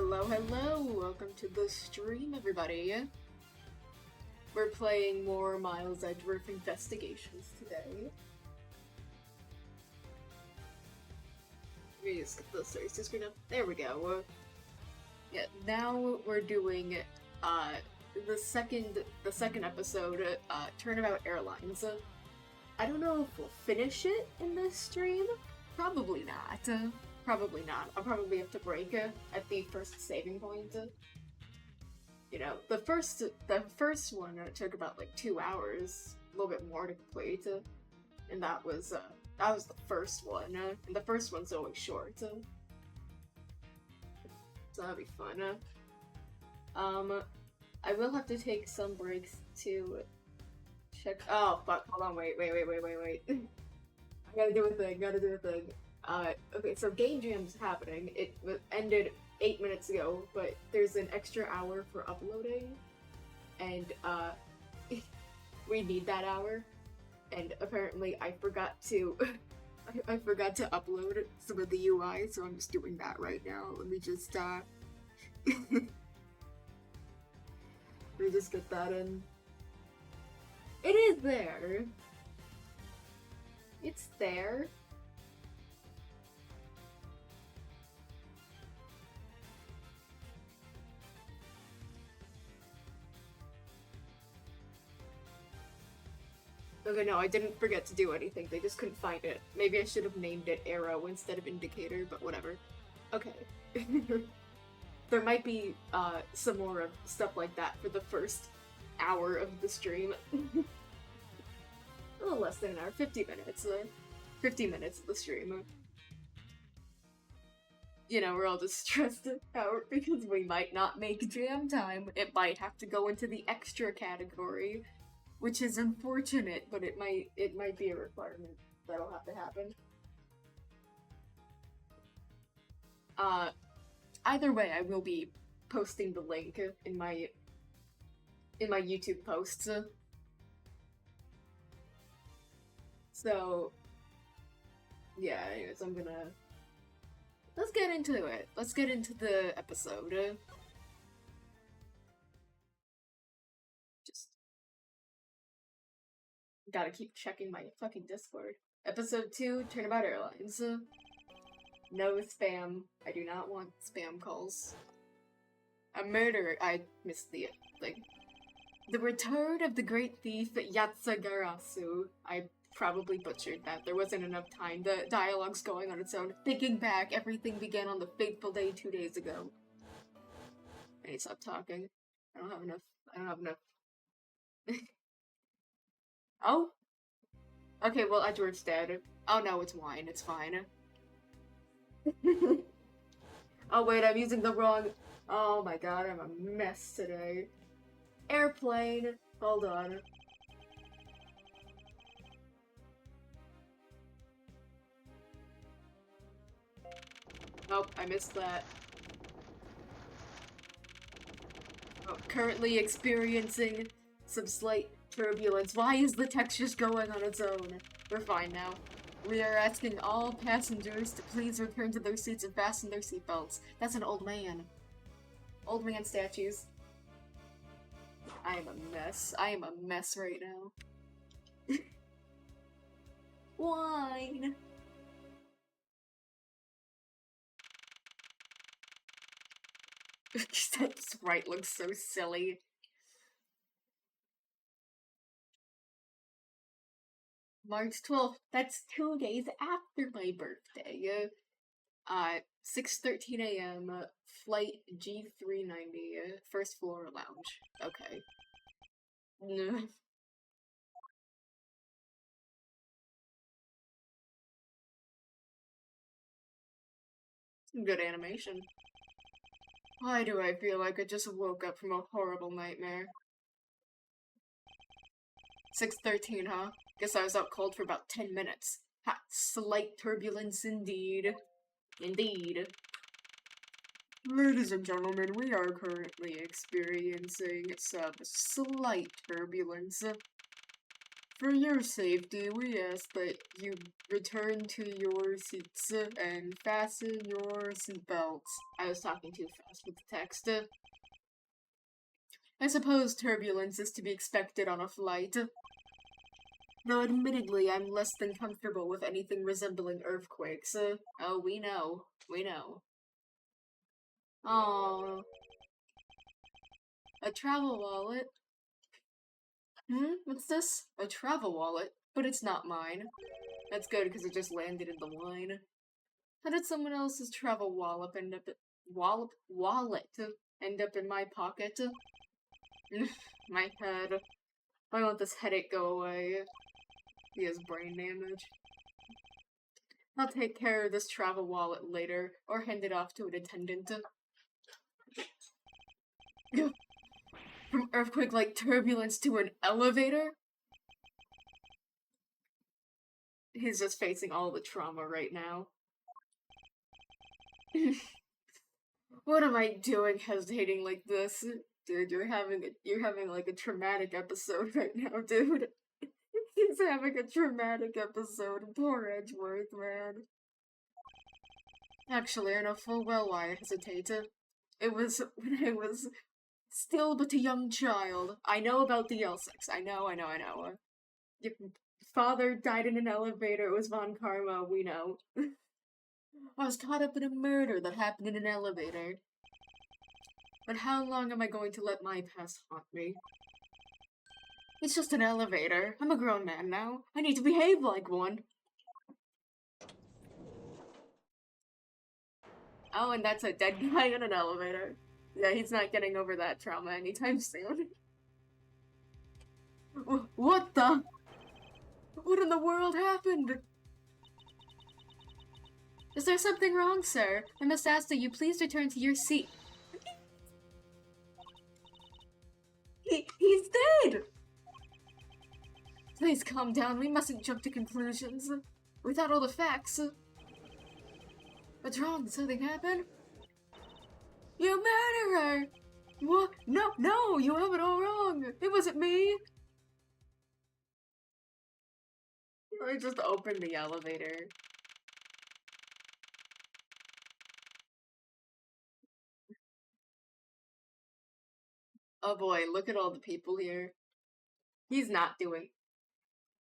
Hello, hello! Welcome to the stream, everybody. We're playing more Miles Edgeworth Investigations today. Let me just get the Cersei screen up. There we go. Yeah, now we're doing the second episode, Turnabout Airlines. I don't know if we'll finish it in this stream. Probably not. Probably not. I'll probably have to break at the first saving point. You know, the first one took about like 2 hours, a little bit more to complete, and that was the first one. And the first one's always short, so that'll be fun. I will have to take some breaks to check. Oh fuck! Hold on, wait. I gotta do a thing. Okay, so Game Jam's happening. It ended 8 minutes ago, but there's an extra hour for uploading, and we need that hour. And apparently, I forgot to I forgot to upload some of the UI, so I'm just doing that right now. Let me just let me just get that in. It is there. It's there. Okay, no, I didn't forget to do anything. They just couldn't find it. Maybe I should have named it Arrow instead of Indicator, but whatever. Okay. There might be some more of stuff like that for the first hour of the stream. A little less than an hour, 50 minutes. 50 minutes of the stream. You know, we're all just stressed out because we might not make jam time. It might have to go into the extra category, which is unfortunate, but it might be a requirement that'll have to happen. Either way, I will be posting the link in my YouTube posts. So, yeah, anyways, let's get into it. Let's get into the episode. Just gotta keep checking my fucking Discord. Episode 2, Turnabout Airlines. No spam. I do not want spam calls. A murder. I missed the thing. The return of the great thief Yatsagarasu. I probably butchered that. There wasn't enough time. The dialogue's going on its own. Thinking back, everything began on the fateful day 2 days ago. I need to stop talking. I don't have enough. Oh? Okay, well, Edgeworth's dead. Oh no, it's wine. It's fine. Oh wait, I'm using the wrong... Oh my god, I'm a mess today. Airplane. Hold on. Nope, I missed that. Oh, currently experiencing some slight turbulence. Why is the text just going on its own? We're fine now. We are asking all passengers to please return to their seats and fasten their seatbelts. That's an old man. Old man statues. I am a mess. I am a mess right now. Wine! That sprite looks so silly. March 12th. That's 2 days after my birthday. 6:13 a.m. Flight G390, first floor lounge. Okay. Some good animation. Why do I feel like I just woke up from a horrible nightmare? 6:13, huh? Guess I was out cold for about 10 minutes. Ha! Slight turbulence indeed. Indeed. Ladies and gentlemen, we are currently experiencing some slight turbulence. For your safety, we ask that you return to your seats and fasten your seatbelts. I was talking too fast with the text. I suppose turbulence is to be expected on a flight. Though admittedly, I'm less than comfortable with anything resembling earthquakes. Oh, we know. We know. Aww. A travel wallet? What's this? A travel wallet? But it's not mine. That's good, because it just landed in the line. How did someone else's travel wallet end up in my pocket? My head. I want this headache go away. He has brain damage. I'll take care of this travel wallet later, or hand it off to an attendant. From earthquake-like turbulence to an elevator? He's just facing all the trauma right now. What am I doing hesitating like this? Dude, you're having like a traumatic episode right now, dude. He's having a traumatic episode. Poor Edgeworth, man. Actually, I know full well why I hesitated. It was when I was still but a young child. I know about the L6. I know. Your father died in an elevator. It was Von Karma, we know. I was caught up in a murder that happened in an elevator. But how long am I going to let my past haunt me? It's just an elevator. I'm a grown man now. I need to behave like one. Oh, and that's a dead guy in an elevator. Yeah, he's not getting over that trauma anytime soon. What the? What in the world happened? Is there something wrong, sir? I must ask that you please return to your seat. He's dead! Please calm down, we mustn't jump to conclusions. Without all the facts. What's wrong? Did something happen? You murderer! What? No, you have it all wrong! It wasn't me! I just opened the elevator. Oh boy, look at all the people here. He's not doing.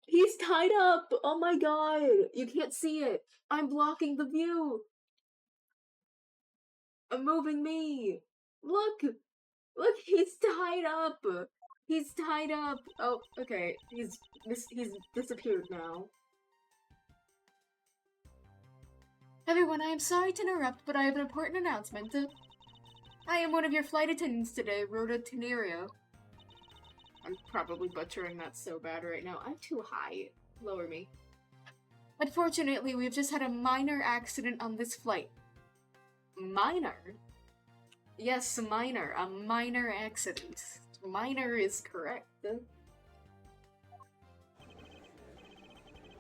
He's tied up! Oh my god! You can't see it! I'm blocking the view! I'm moving me! Look! Look, he's tied up! He's tied up! Oh, okay. He's disappeared now. Everyone, I am sorry to interrupt, but I have an important announcement. I am one of your flight attendants today, Rhoda Tenerio. I'm probably butchering that so bad right now. I'm too high. Lower me. Unfortunately, we've just had a minor accident on this flight. Minor? Yes, minor. A minor accident. Minor is correct.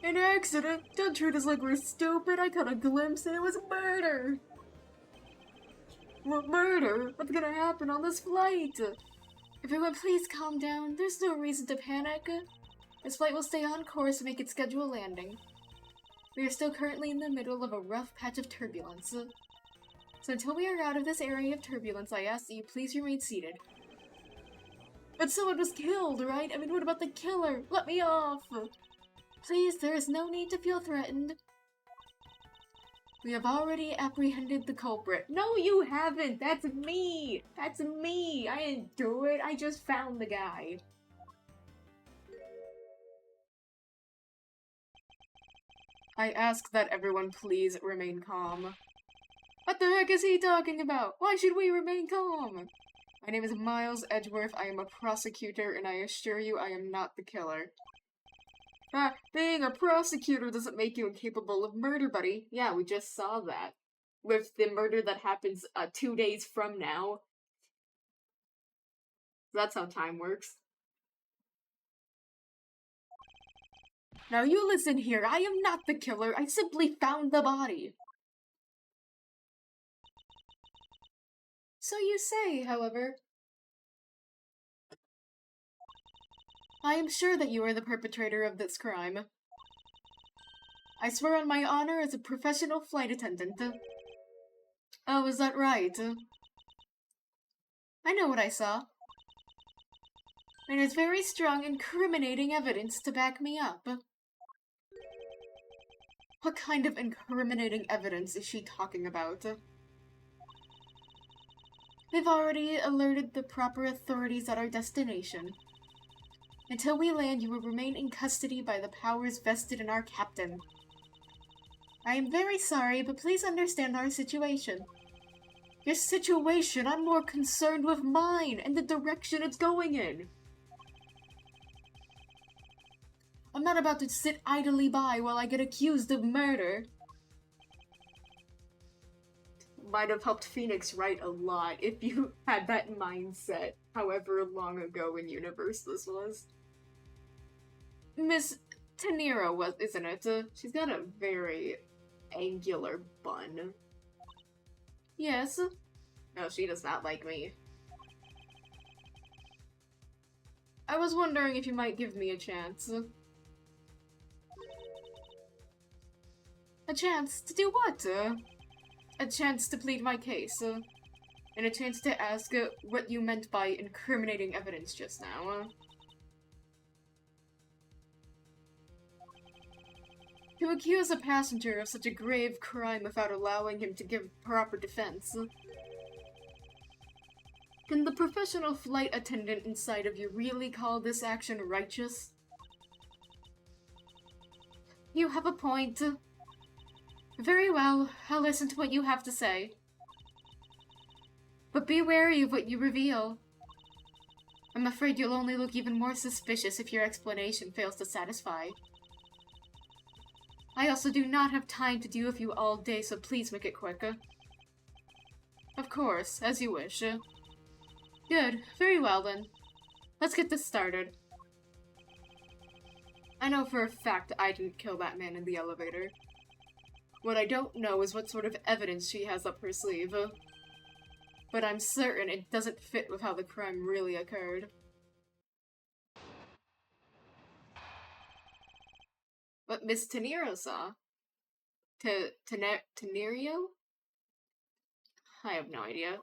An accident? Don't treat us like we're stupid. I caught a glimpse and it was murder. What murder? What's gonna happen on this flight? Everyone, please calm down. There's no reason to panic. This flight will stay on course and make its scheduled landing. We are still currently in the middle of a rough patch of turbulence. So until we are out of this area of turbulence, I ask that you please remain seated. But someone was killed, right? I mean, what about the killer? Let me off! Please, there is no need to feel threatened. We have already apprehended the culprit. No, you haven't! That's me! That's me! I didn't do it, I just found the guy. I ask that everyone please remain calm. What the heck is he talking about? Why should we remain calm? My name is Miles Edgeworth, I am a prosecutor, and I assure you I am not the killer. Being a prosecutor doesn't make you incapable of murder, buddy. Yeah, we just saw that. With the murder that happens 2 days from now. That's how time works. Now you listen here, I am not the killer, I simply found the body. So you say, however. I am sure that you are the perpetrator of this crime. I swear on my honor as a professional flight attendant. Oh, is that right? I know what I saw. And it's very strong, incriminating evidence to back me up. What kind of incriminating evidence is she talking about? They've already alerted the proper authorities at our destination. Until we land, you will remain in custody by the powers vested in our captain. I am very sorry, but please understand our situation. Your situation? I'm more concerned with mine and the direction it's going in. I'm not about to sit idly by while I get accused of murder. Might have helped Phoenix write a lot if you had that mindset, however long ago in universe this was. Miss Tenira was, isn't it? She's got a very angular bun. Yes? No, she does not like me. I was wondering if you might give me a chance. A chance to do what? A chance to plead my case, and a chance to ask what you meant by incriminating evidence just now. To accuse a passenger of such a grave crime without allowing him to give proper defense. Can the professional flight attendant inside of you really call this action righteous? You have a point. Very well, I'll listen to what you have to say. But be wary of what you reveal. I'm afraid you'll only look even more suspicious if your explanation fails to satisfy. I also do not have time to deal with you all day, so please make it quicker. Of course, as you wish. Good, very well then. Let's get this started. I know for a fact I didn't kill that man in the elevator. What I don't know is what sort of evidence she has up her sleeve. But I'm certain it doesn't fit with how the crime really occurred. What Miss Teniro saw? Tenerio? I have no idea.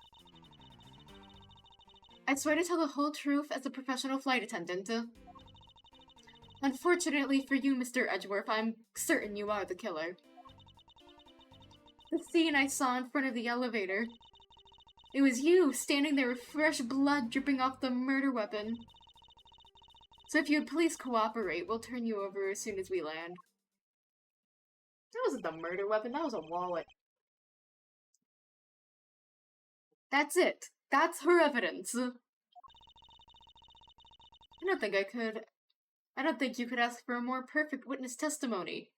I swear to tell the whole truth as a professional flight attendant. Unfortunately for you, Mr. Edgeworth, I'm certain you are the killer. The scene I saw in front of the elevator. It was you, standing there with fresh blood dripping off the murder weapon. So if you'd please cooperate, we'll turn you over as soon as we land. That wasn't the murder weapon, that was a wallet. That's it. That's her evidence. I don't think you could ask for a more perfect witness testimony.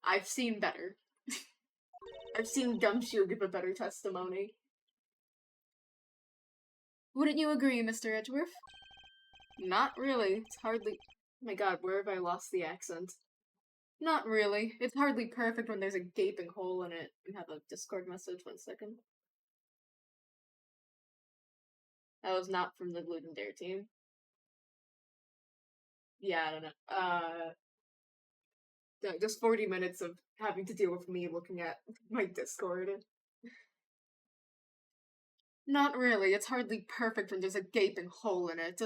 I've seen better. I've seen Gumshoe give a better testimony. Wouldn't you agree, Mr. Edgeworth? Not really. It's hardly... Oh my god, where have I lost the accent? Not really. It's hardly perfect when there's a gaping hole in it. I have a Discord message, 1 second. That was not from the Blue and Dare team. Yeah, I don't know. Just 40 minutes of having to deal with me looking at my Discord. Not really. It's hardly perfect when there's a gaping hole in it.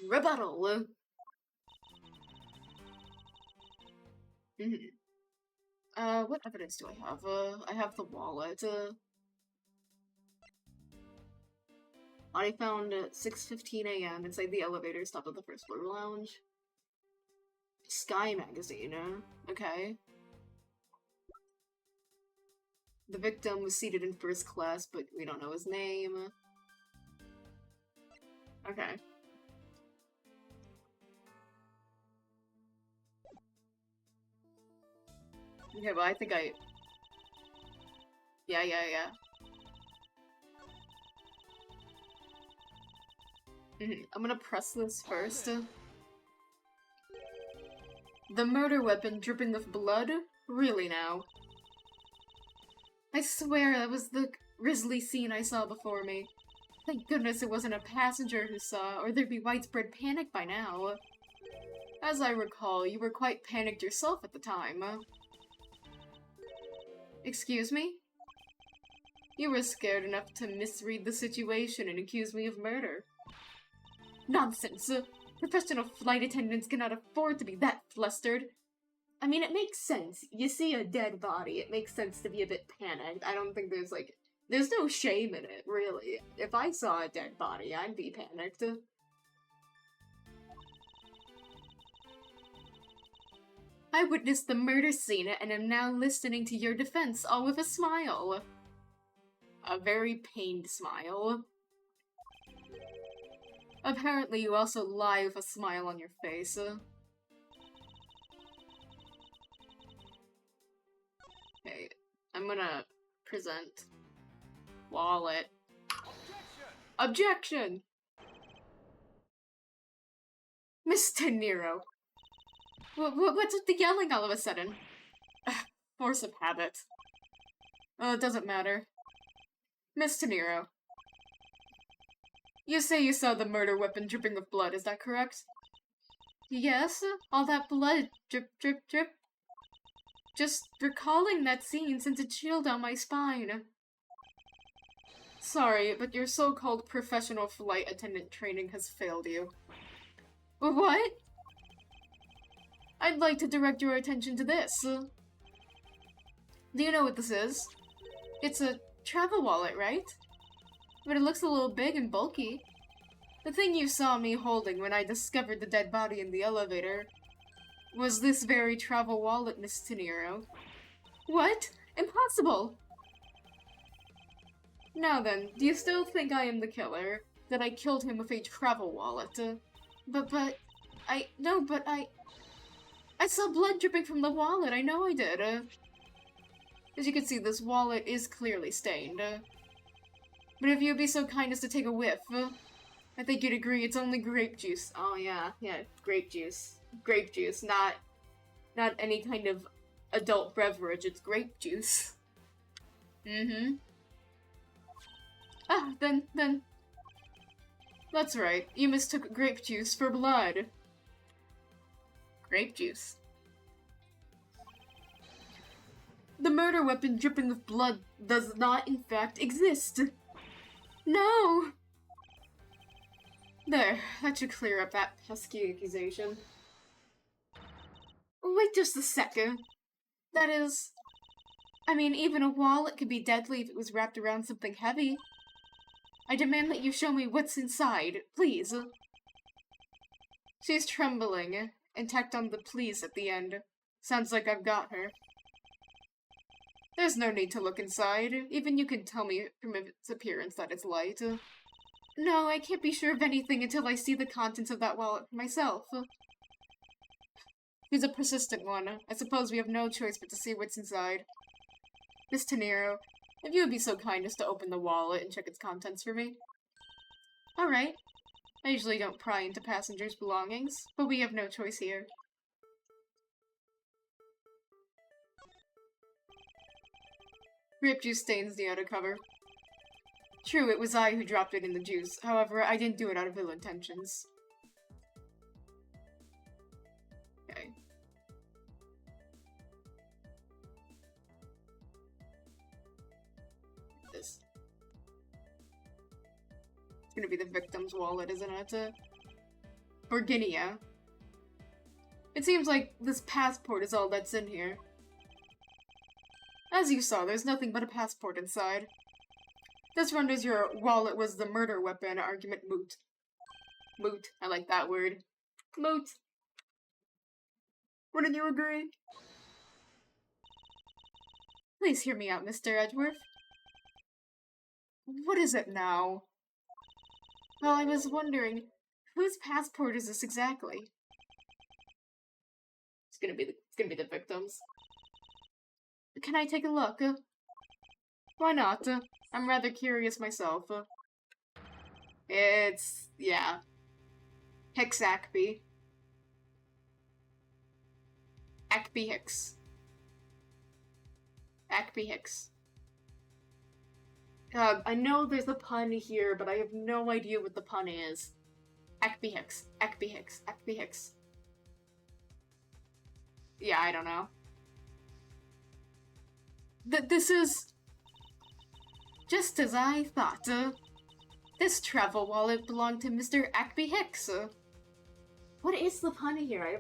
Rebuttal! What evidence do I have? I have the wallet. I found at 6:15 a.m. inside the elevator stopped at the first floor lounge. Sky magazine, okay. The victim was seated in first class, but we don't know his name. Okay. Okay, but I think I... Yeah. I'm gonna press this first. The murder weapon dripping with blood? Really now? I swear that was the grisly scene I saw before me. thank goodness it wasn't a passenger who saw, or there'd be widespread panic by now. As I recall, you were quite panicked yourself at the time. Excuse me? You were scared enough to misread the situation and accuse me of murder. Nonsense! Professional flight attendants cannot afford to be that flustered. I mean, it makes sense. You see a dead body, it makes sense to be a bit panicked. I don't think there's no shame in it, really. If I saw a dead body, I'd be panicked. I witnessed the murder scene and am now listening to your defense, all with a smile. A very pained smile. Apparently you also lie with a smile on your face. Okay, I'm gonna present wallet. Objection! Mr. Nero. What's with the yelling all of a sudden? Force of habit. Oh, it doesn't matter. Mr. Nero. You say you saw the murder weapon dripping with blood, is that correct? Yes, all that blood, drip, drip, drip. Just recalling that scene sends a chill down my spine. Sorry, but your so-called professional flight attendant training has failed you. What? I'd like to direct your attention to this. Do you know what this is? It's a travel wallet, right? But it looks a little big and bulky. The thing you saw me holding when I discovered the dead body in the elevator was this very travel wallet, Miss Tenero. What? Impossible! Now then, do you still think I am the killer? That I killed him with a travel wallet? I saw blood dripping from the wallet, I know I did. As you can see, this wallet is clearly stained. But if you'd be so kind as to take a whiff, I think you'd agree it's only grape juice. Oh yeah, grape juice. Grape juice, not any kind of adult beverage, it's grape juice. Mm-hmm. Ah, then... That's right, you mistook grape juice for blood. Grape juice. The murder weapon dripping with blood does not, in fact, exist. No! There, that should clear up that pesky accusation. Wait just a second. That is... I mean, even a wallet could be deadly if it was wrapped around something heavy. I demand that you show me what's inside, please. She's trembling, and tacked on the please at the end. Sounds like I've got her. There's no need to look inside. Even you can tell me from its appearance that it's light. No, I can't be sure of anything until I see the contents of that wallet for myself. He's a persistent one. I suppose we have no choice but to see what's inside. Miss Tenero, if you would be so kind as to open the wallet and check its contents for me. Alright. I usually don't pry into passengers' belongings, but we have no choice here. Grape juice stains the outer cover. True, it was I who dropped it in the juice. However, I didn't do it out of ill intentions. Okay. This. It's gonna be the victim's wallet, isn't it? Virginia. It seems like this passport is all that's in here. As you saw, there's nothing but a passport inside. This renders your wallet was the murder weapon argument moot. Moot. I like that word. Moot. Wouldn't you agree? Please hear me out, Mr. Edgeworth. What is it now? Well, I was wondering, whose passport is this exactly? It's gonna be the victim's. Can I take a look? Why not? I'm rather curious myself. It's... yeah. Hicks Ackby. Ackby Hicks. Ackby Hicks. I know there's a pun here, but I have no idea what the pun is. Ekby Hicks. Ekby Hicks. Ekby Hicks. Yeah, I don't know. This is... Just as I thought. This travel wallet belonged to Mr. Ekby Hicks. What is the pun here? I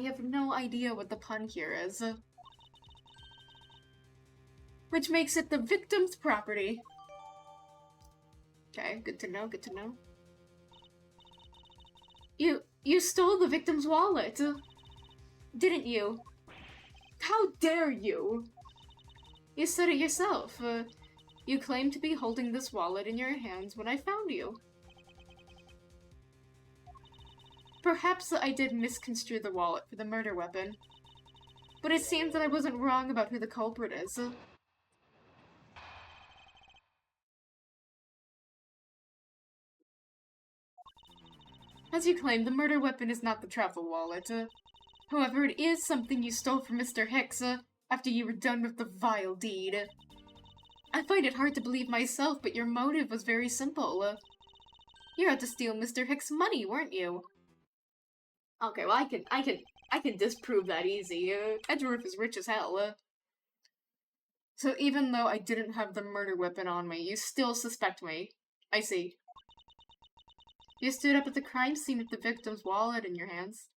have no idea what the pun here is. Which makes it the victim's property. Okay, good to know, good to know. You stole the victim's wallet, didn't you? How dare you? You said it yourself. You claimed to be holding this wallet in your hands when I found you. Perhaps I did misconstrue the wallet for the murder weapon, but it seems that I wasn't wrong about who the culprit is. As you claim, the murder weapon is not the travel wallet. However, it is something you stole from Mr. Hicks after you were done with the vile deed. I find it hard to believe myself, but your motive was very simple. You had to steal Mr. Hicks' money, weren't you? Okay, well I can disprove that easy. Edgeworth is rich as hell. So even though I didn't have the murder weapon on me, you still suspect me. I see. You stood up at the crime scene with the victim's wallet in your hands.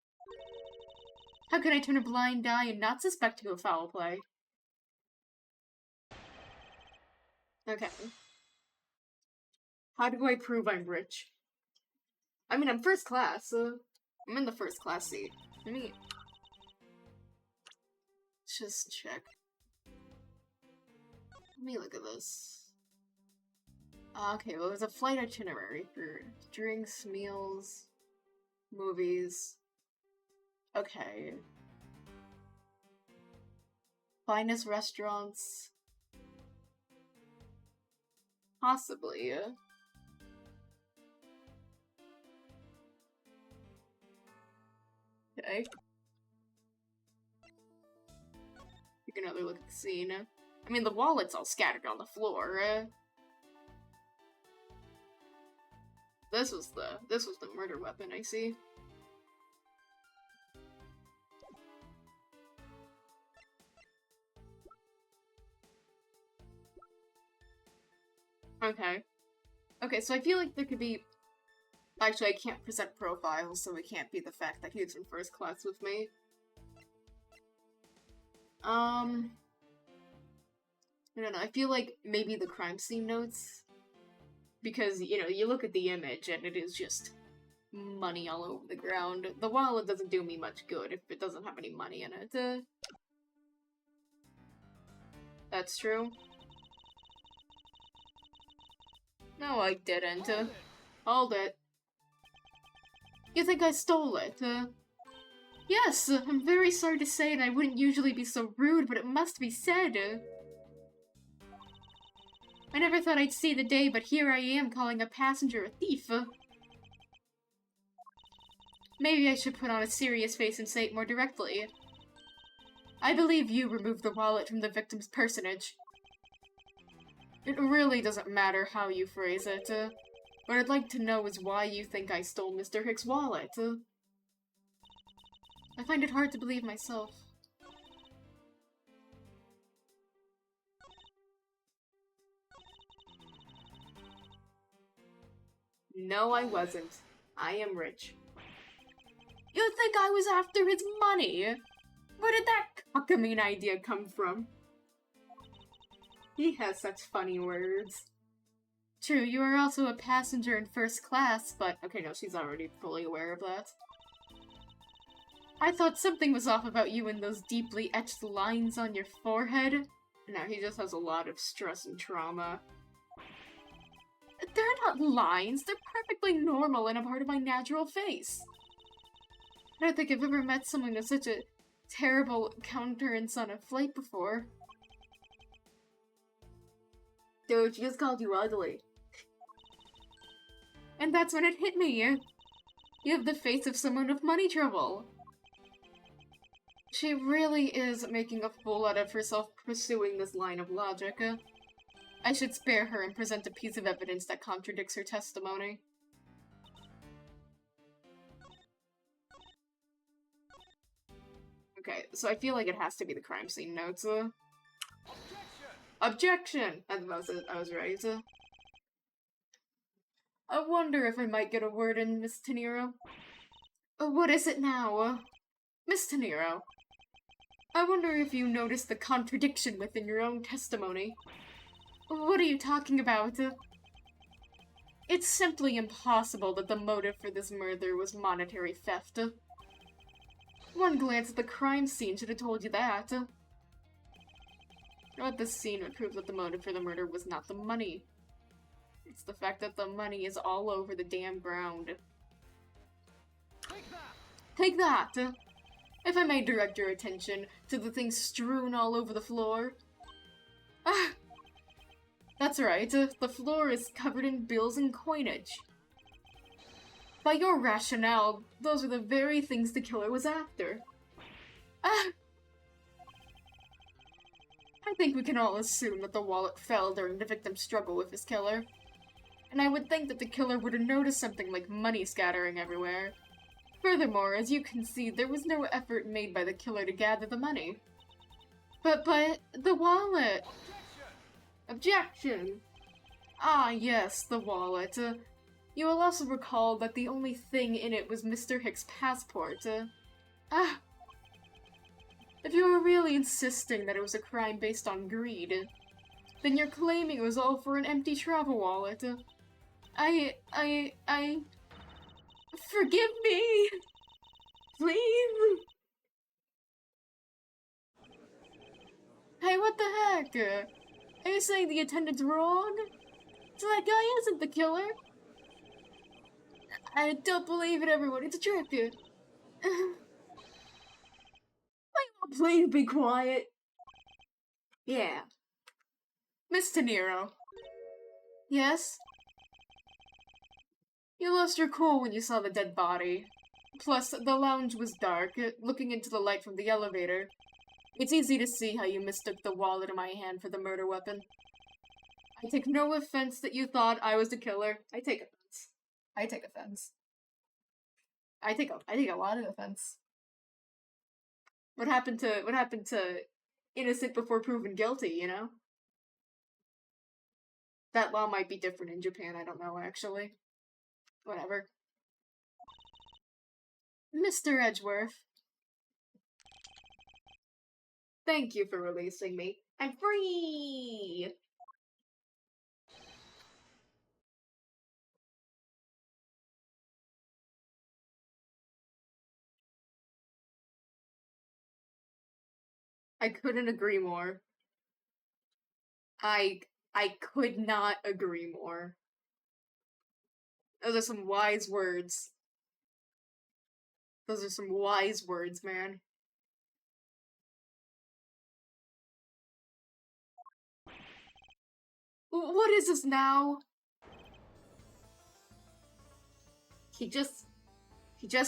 How can I turn a blind eye and not suspect you of foul play? Okay. How do I prove I'm rich? I mean, I'm first class. I'm in the first class seat. Let me just check. Let me look at this. Okay, well, there's a flight itinerary for drinks, meals, movies. Okay. Finest restaurants. Possibly. Okay. Take another look at the scene. I mean, the wallet's all scattered on the floor. This was the murder weapon, I see. Okay. Okay, so I feel like there could be... Actually, I can't present profiles, so it can't be the fact that he's in first class with me. I don't know, I feel like maybe the crime scene notes. Because, you know, you look at the image and it is just money all over the ground. The wallet doesn't do me much good if it doesn't have any money in it. That's true. No, I didn't. Hold it. You think I stole it? Yes, I'm very sorry to say and I wouldn't usually be so rude, but it must be said. I never thought I'd see the day, but here I am calling a passenger a thief. Maybe I should put on a serious face and say it more directly. I believe you removed the wallet from the victim's personage. It really doesn't matter how you phrase it. What I'd like to know is why you think I stole Mr. Hicks' wallet. I find it hard to believe myself. No, I wasn't. I am rich. You think I was after his money? Where did that cockamamie idea come from? He has such funny words. True, you are also a passenger in first class, but... Okay, no, she's already fully aware of that. I thought something was off about you and those deeply etched lines on your forehead. No, he just has a lot of stress and trauma. They're not lines, they're perfectly normal and a part of my natural face. I don't think I've ever met someone with such a terrible countenance on a flight before. Dude, she just called you ugly. And that's when it hit me. You have the face of someone with money trouble. She really is making a fool out of herself pursuing this line of logic. I should spare her and present a piece of evidence that contradicts her testimony. Okay, so I feel like it has to be the crime scene notes. Objection! I was right. I wonder if I might get a word in, Miss Tenero. What is it now? Miss Tenero, I wonder if you noticed the contradiction within your own testimony. What are you talking about? It's simply impossible that the motive for this murder was monetary theft. One glance at the crime scene should have told you that. But this scene would prove that the motive for the murder was not the money. It's the fact that the money is all over the damn ground. Take that! If I may direct your attention to the things strewn all over the floor. Ah! That's right, the floor is covered in bills and coinage. By your rationale, those are the very things the killer was after. Ah! I think we can all assume that the wallet fell during the victim's struggle with his killer. And I would think that the killer would have noticed something like money scattering everywhere. Furthermore, as you can see, there was no effort made by the killer to gather the money. But the wallet! Objection! Ah, yes, the wallet. You will also recall that the only thing in it was Mr. Hicks' passport. If you were really insisting that it was a crime based on greed, then you're claiming it was all for an empty travel wallet. Forgive me! Please! Hey, what the heck? Are you saying the attendant's wrong? So that guy isn't the killer? I don't believe it, everyone. It's a trick. Please be quiet. Yeah. Miss Tenero. Yes? You lost your cool when you saw the dead body. Plus, the lounge was dark, looking into the light from the elevator. It's easy to see how you mistook the wallet in my hand for the murder weapon. I take no offense that you thought I was the killer. I take offense. I take offense. I take a lot of offense. What happened to innocent before proven guilty, you know? That law might be different in Japan, I don't know, actually. Whatever. Mr. Edgeworth. Thank you for releasing me. I'm free! I couldn't agree more. I could not agree more. Those are some wise words. Those are some wise words, man. What is this now? He just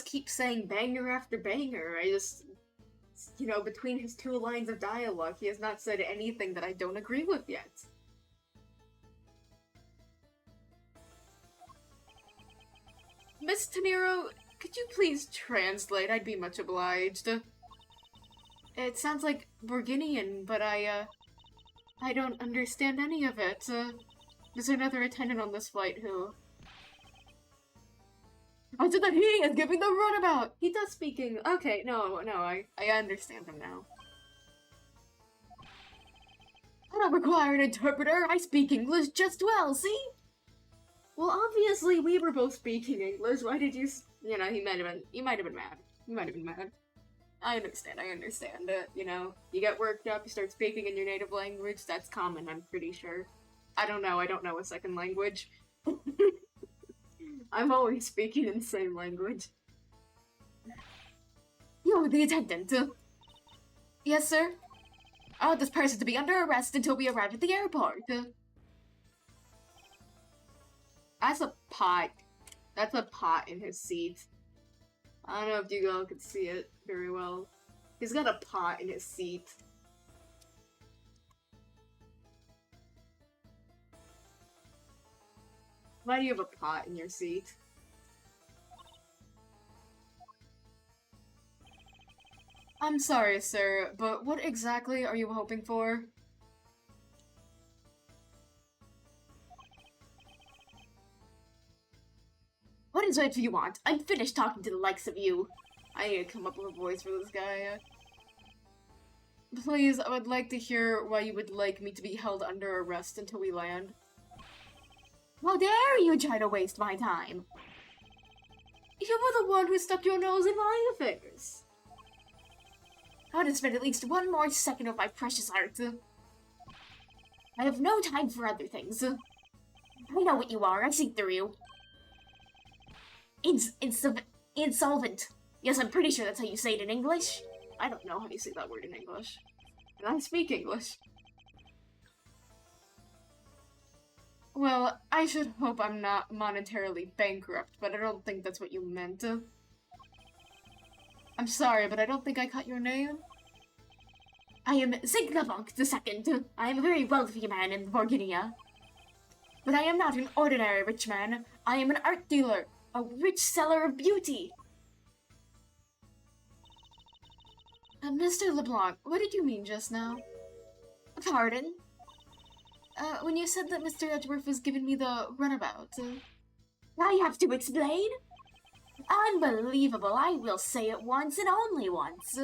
keeps saying banger after banger. You know, between his two lines of dialogue, he has not said anything that I don't agree with yet. Miss Tenero, could you please translate? I'd be much obliged. It sounds like Borginian, but I don't understand any of it. There's another attendant on this flight who... I said that he is giving the runabout! He does speaking. Okay, no, I understand him now. I don't require an interpreter. I speak English just well, see? Well, obviously we were both speaking English. Why did you... You know, you might have been mad. You might have been mad. I understand it, you know? You get worked up, you start speaking in your native language, that's common, I'm pretty sure. I don't know a second language. I'm always speaking in the same language. You're the attendant. Yes, sir? I want this person to be under arrest until we arrive at the airport. That's a pot. That's a pot in his seat. I don't know if you all can see it very well. He's got a pot in his seat. Why do you have a pot in your seat? I'm sorry, sir, but what exactly are you hoping for? What is it you want? I'm finished talking to the likes of you. I need to come up with a voice for this guy. Please, I would like to hear why you would like me to be held under arrest until we land. How dare you try to waste my time? You were the one who stuck your nose in my affairs. I want to spend at least one more second of my precious art. I have no time for other things. I know what you are, I see through you. Insolvent. Yes, I'm pretty sure that's how you say it in English. I don't know how you say that word in English. And I speak English. Well, I should hope I'm not monetarily bankrupt, but I don't think that's what you meant. I'm sorry, but I don't think I caught your name. I am Zignabunk II. I am a very wealthy man in Borginia. But I am not an ordinary rich man. I am an art dealer, a rich seller of beauty. Mr. LeBlanc, what did you mean just now? Pardon? When you said that Mr. Edgeworth was giving me the runabout, I have to explain? Unbelievable, I will say it once and only once.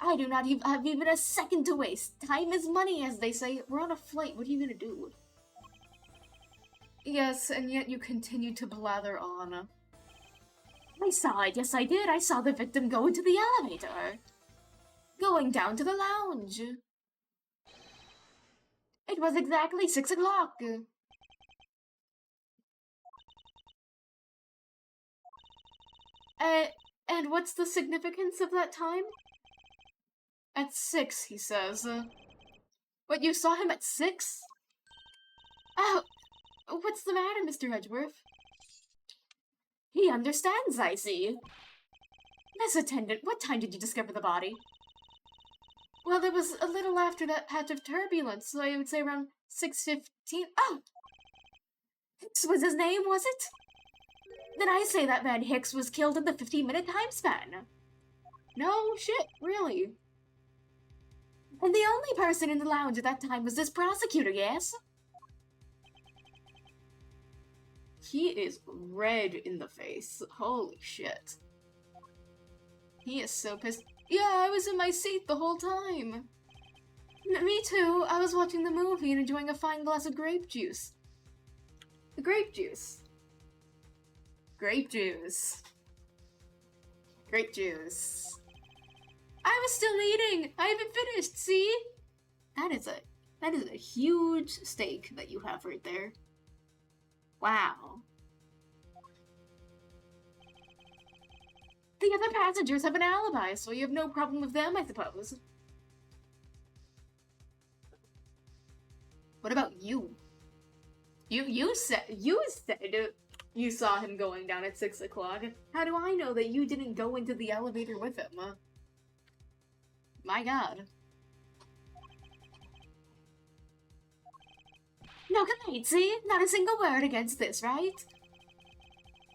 I do not have even a second to waste. Time is money, as they say. We're on a flight, what are you gonna do? Yes, and yet you continue to blather on. I saw it, yes I did. I saw the victim go into the elevator. Going down to the lounge. It was exactly 6 o'clock. And what's the significance of that time? At 6, he says. What, you saw him at 6? Oh, what's the matter, Mr. Edgeworth? He understands, I see. Miss Attendant, what time did you discover the body? Well, it was a little after that patch of turbulence, so I would say around 6:15. Oh! Hicks was his name, was it? Then I say that man Hicks was killed in the 15-minute time span. No shit, really. And the only person in the lounge at that time was this prosecutor, yes? He is red in the face. Holy shit. He is so pissed. Yeah, I was in my seat the whole time. Me too. I was watching the movie and enjoying a fine glass of grape juice. Grape juice. Grape juice. Grape juice. I was still eating. I haven't finished. See? That is a huge steak that you have right there. Wow. The other passengers have an alibi, so you have no problem with them, I suppose. What about you? You said you saw him going down at 6 o'clock. How do I know that you didn't go into the elevator with him? My god. No complaint, see? Not a single word against this, right?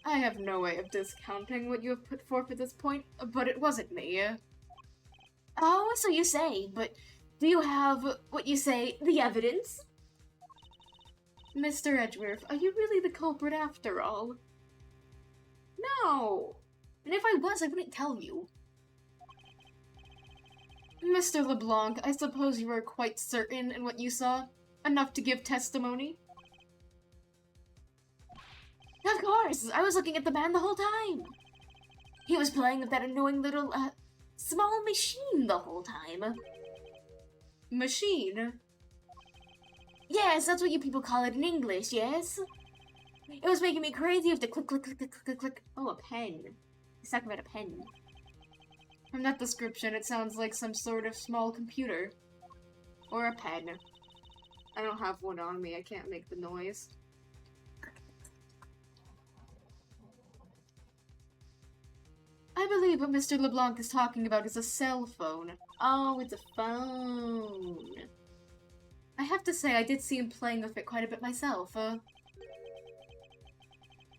I have no way of discounting what you have put forth at this point, but it wasn't me. Oh, so you say, but do you have, what you say, the evidence? Mr. Edgeworth, are you really the culprit after all? No! And if I was, I wouldn't tell you. Mr. LeBlanc, I suppose you are quite certain in what you saw? Enough to give testimony? Of course! I was looking at the man the whole time! He was playing with that annoying little, small machine the whole time. Machine? Yes, that's what you people call it in English, yes? It was making me crazy with the click, click, click, click, click, click. Oh, a pen. He's talking about a pen. From that description, it sounds like some sort of small computer. Or a pen. I don't have one on me, I can't make the noise. I believe what Mr. LeBlanc is talking about is a cell phone. Oh, it's a phone. I have to say, I did see him playing with it quite a bit myself.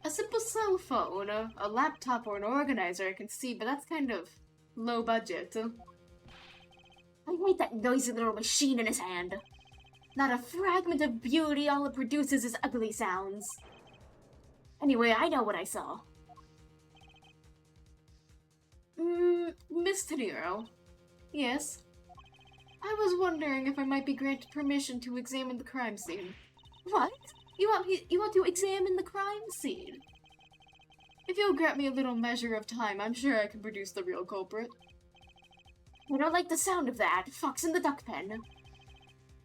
A simple cell phone, a laptop, or an organizer I can see, but that's kind of low budget. I hate that noisy little machine in his hand. Not a fragment of beauty, all it produces is ugly sounds. Anyway, I know what I saw. Miss Teniro. Yes? I was wondering if I might be granted permission to examine the crime scene. What? You want to examine the crime scene? If you'll grant me a little measure of time, I'm sure I can produce the real culprit. I don't like the sound of that. Fox in the duck pen.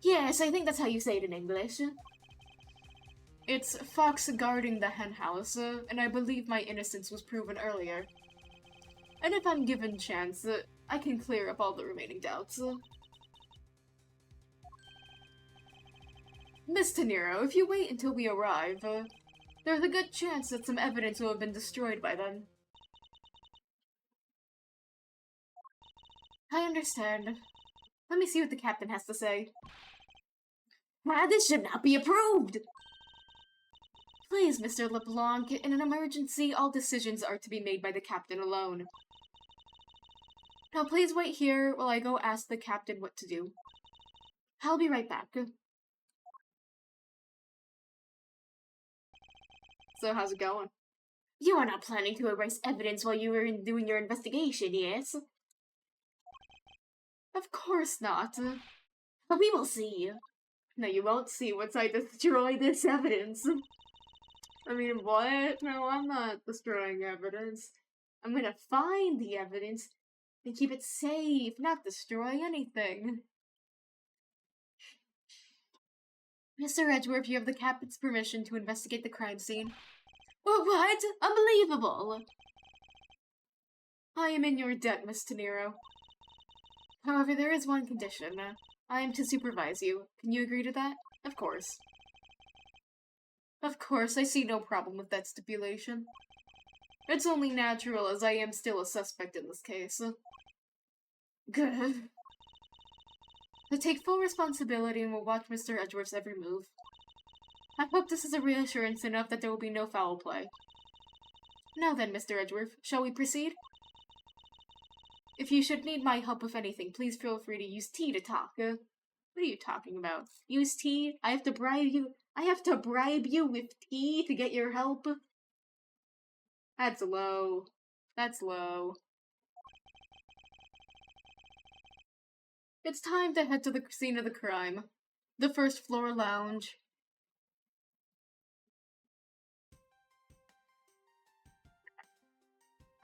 Yes, I think that's how you say it in English. It's fox guarding the henhouse, and I believe my innocence was proven earlier. And if I'm given chance, I can clear up all the remaining doubts. Miss Teniro, if you wait until we arrive, there's a good chance that some evidence will have been destroyed by then. I understand. Let me see what the captain has to say. This should not be approved! Please, Mr. LeBlanc, in an emergency, all decisions are to be made by the captain alone. Now please wait here while I go ask the captain what to do. I'll be right back. So how's it going? You are not planning to erase evidence while you were doing your investigation, yes? Of course not. But we will see. No, you won't see once I destroy this evidence. I mean, what? No, I'm not destroying evidence. I'm gonna find the evidence and keep it safe, not destroy anything. Mr. Edgeworth, you have the captain's permission to investigate the crime scene. What? Unbelievable! I am in your debt, Miss Teniro. However, there is one condition. I am to supervise you. Can you agree to that? Of course. Of course, I see no problem with that stipulation. It's only natural, as I am still a suspect in this case. Good. I take full responsibility and will watch Mr. Edgeworth's every move. I hope this is a reassurance enough that there will be no foul play. Now then, Mr. Edgeworth, shall we proceed? If you should need my help with anything, please feel free to use tea to talk. What are you talking about? Use tea? I have to bribe you? I have to bribe you with tea to get your help? That's low. That's low. It's time to head to the scene of the crime. The first floor lounge.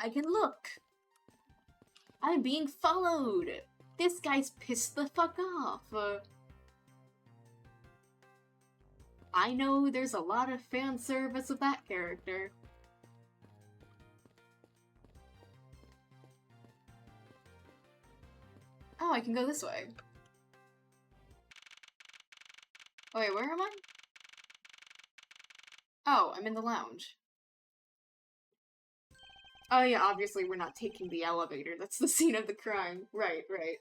I can look. I'm being followed. This guy's pissed the fuck off. I know there's a lot of fan service of that character. Oh, I can go this way. Oh, wait, where am I? Oh, I'm in the lounge. Oh yeah, obviously we're not taking the elevator. That's the scene of the crime. Right, right.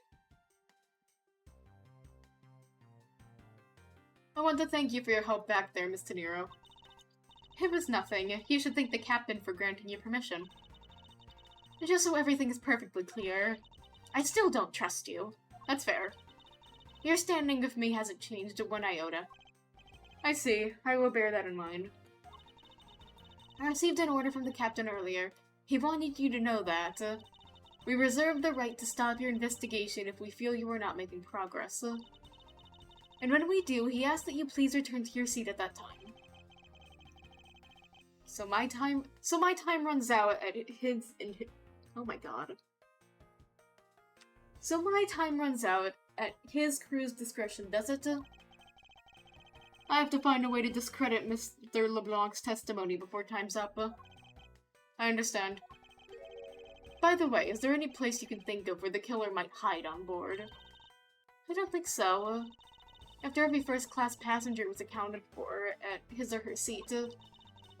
I want to thank you for your help back there, Miss Teniro. It was nothing. You should thank the captain for granting you permission. Just so everything is perfectly clear, I still don't trust you. That's fair. Your standing with me hasn't changed one iota. I see. I will bear that in mind. I received an order from the captain earlier. He wanted you to know that, we reserve the right to stop your investigation if we feel you are not making progress. And when we do, he asks that you please return to your seat at that time. So my time runs out at oh my god. So my time runs out at his crew's discretion, does it? I have to find a way to discredit Mr. LeBlanc's testimony before time's up. I understand. By the way, is there any place you can think of where the killer might hide on board? I don't think so. After every first-class passenger was accounted for at his or her seat,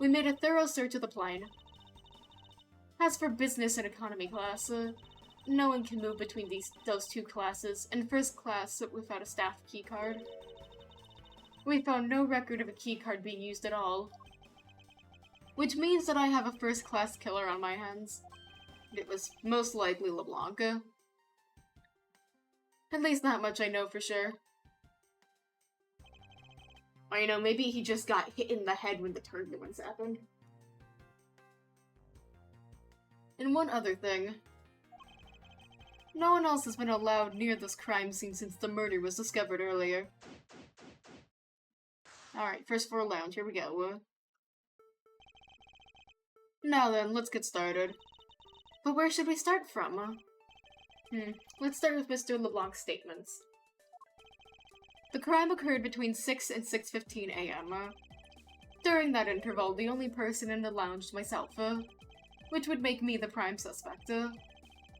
we made a thorough search of the plane. As for business and economy class, no one can move between those two classes, and first class without a staff keycard. We found no record of a keycard being used at all. which means that I have a first-class killer on my hands. It was most likely LeBlanc. At least that much I know for sure. Or, you know, maybe he just got hit in the head when the turbulence happened. And one other thing. No one else has been allowed near this crime scene since the murder was discovered earlier. Alright, first floor lounge, here we go. Now then, let's get started. But where should we start from? Let's start with Mr. LeBlanc's statements. The crime occurred between 6 and 6:15 a.m. During that interval, the only person in the lounge was myself, which would make me the prime suspect.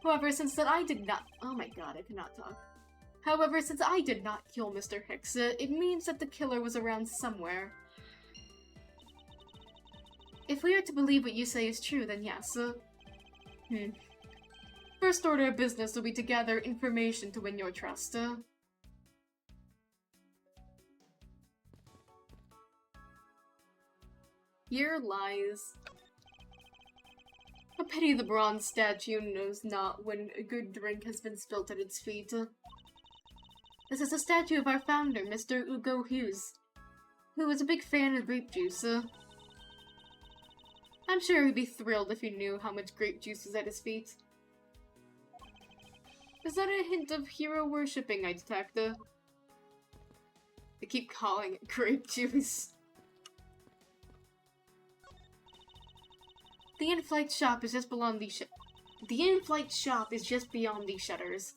However, since that I did not— oh my god, I cannot talk. However, since I did not kill Mr. Hicks, it means that the killer was around somewhere. If we are to believe what you say is true, then yes. First order of business will be to gather information to win your trust. Here lies. A pity the bronze statue knows not when a good drink has been spilt at its feet. This is a statue of our founder, Mr. Hugo Hughes, who was a big fan of grape juice. I'm sure he'd be thrilled if he knew how much grape juice was at his feet. Is that a hint of hero worshipping I detect? They keep calling it grape juice. The in-flight shop is just beyond the shutters.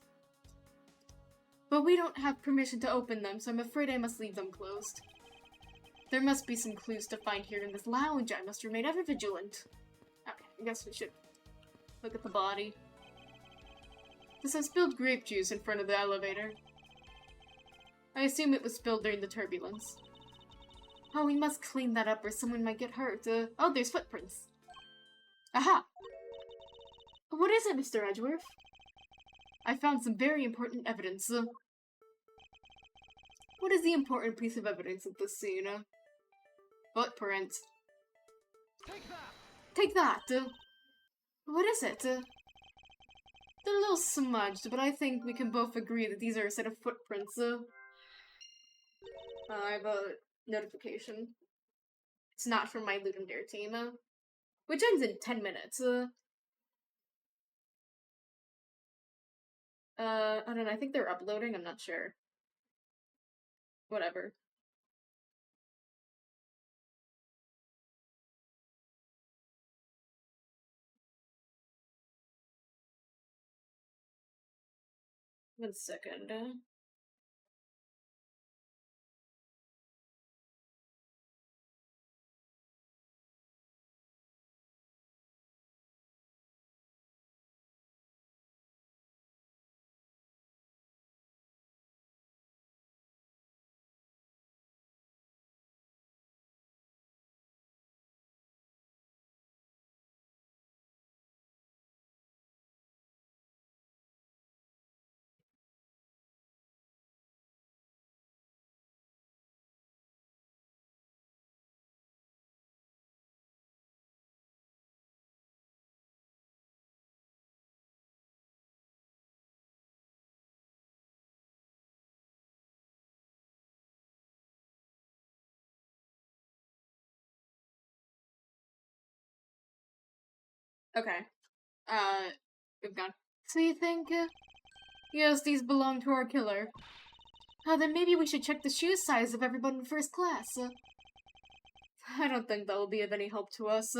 But we don't have permission to open them, so I'm afraid I must leave them closed. There must be some clues to find here in this lounge. I must remain ever vigilant. Okay, I guess we should look at the body. There's some spilled grape juice in front of the elevator. I assume it was spilled during the turbulence. Oh, we must clean that up or someone might get hurt. Oh, there's footprints. Aha! What is it, Mr. Edgeworth? I found some very important evidence. What is the important piece of evidence at this scene? Footprint. Take that! What is it? They're a little smudged, but I think we can both agree that these are a set of footprints. I have a notification. It's not from my Loot and Dare team, which ends in 10 minutes. I don't know, I think they're uploading, I'm not sure. Whatever. One second. Okay. We've gone. So you think, yes, these belong to our killer. Then maybe we should check the shoe size of everyone in first class. I don't think that will be of any help to us.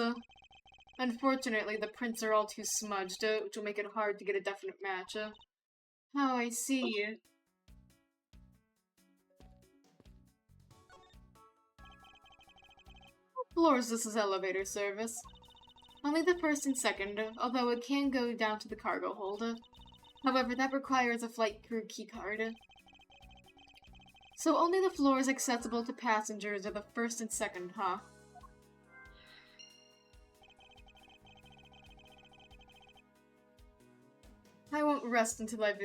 Unfortunately, the prints are all too smudged, which will make it hard to get a definite match. Oh, I see. What floors this is elevator service? Only the first and second, although it can go down to the cargo hold. However, that requires a flight crew keycard. So only the floors accessible to passengers are the first and second, huh? I won't rest until I've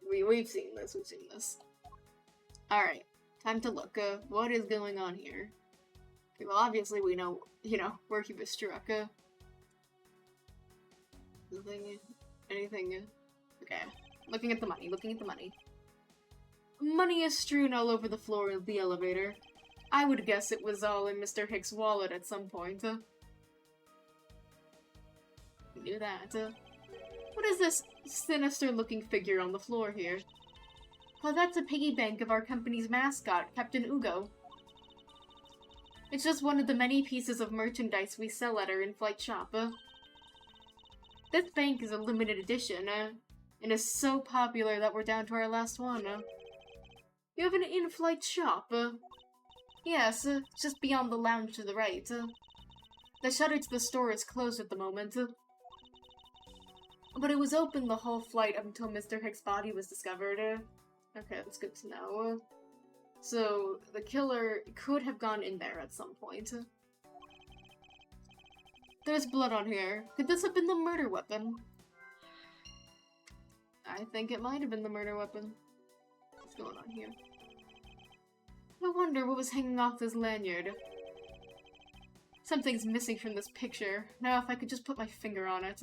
we've seen this. Alright, time to look. What is going on here? Okay, well, obviously we know, where he was struck. Nothing, anything. Okay, looking at the money, Money is strewn all over the floor of the elevator. I would guess it was all in Mr. Hicks' wallet at some point. Knew that. What is this sinister-looking figure on the floor here? Well, that's a piggy bank of our company's mascot, Captain Ugo. It's just one of the many pieces of merchandise we sell at our in-flight shop. This bank is a limited edition, and is so popular that we're down to our last one. You have an in-flight shop? Yes, just beyond the lounge to the right. The shutter to the store is closed at the moment. But it was open the whole flight up until Mr. Hicks' body was discovered. Okay, that's good to know. So, the killer could have gone in there at some point. There's blood on here. Could this have been the murder weapon? I think it might have been the murder weapon. What's going on here? I wonder what was hanging off this lanyard. Something's missing from this picture. Now if I could just put my finger on it.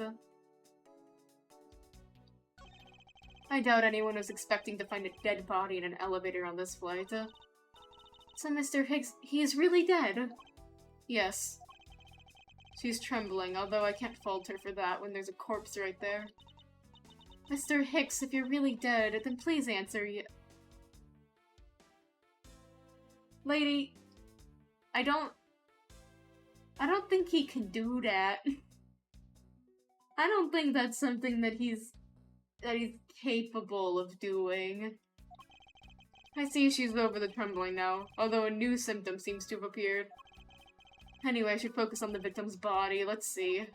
I doubt anyone was expecting to find a dead body in an elevator on this flight. So Mr. Hicks, he is really dead? Yes. She's trembling, although I can't fault her for that when there's a corpse right there. Mr. Hicks, if you're really dead, then please answer Lady, I don't think he can do that. I don't think that's something that he's capable of doing. I see she's over the trembling now, although a new symptom seems to have appeared. Anyway, I should focus on the victim's body. Let's see.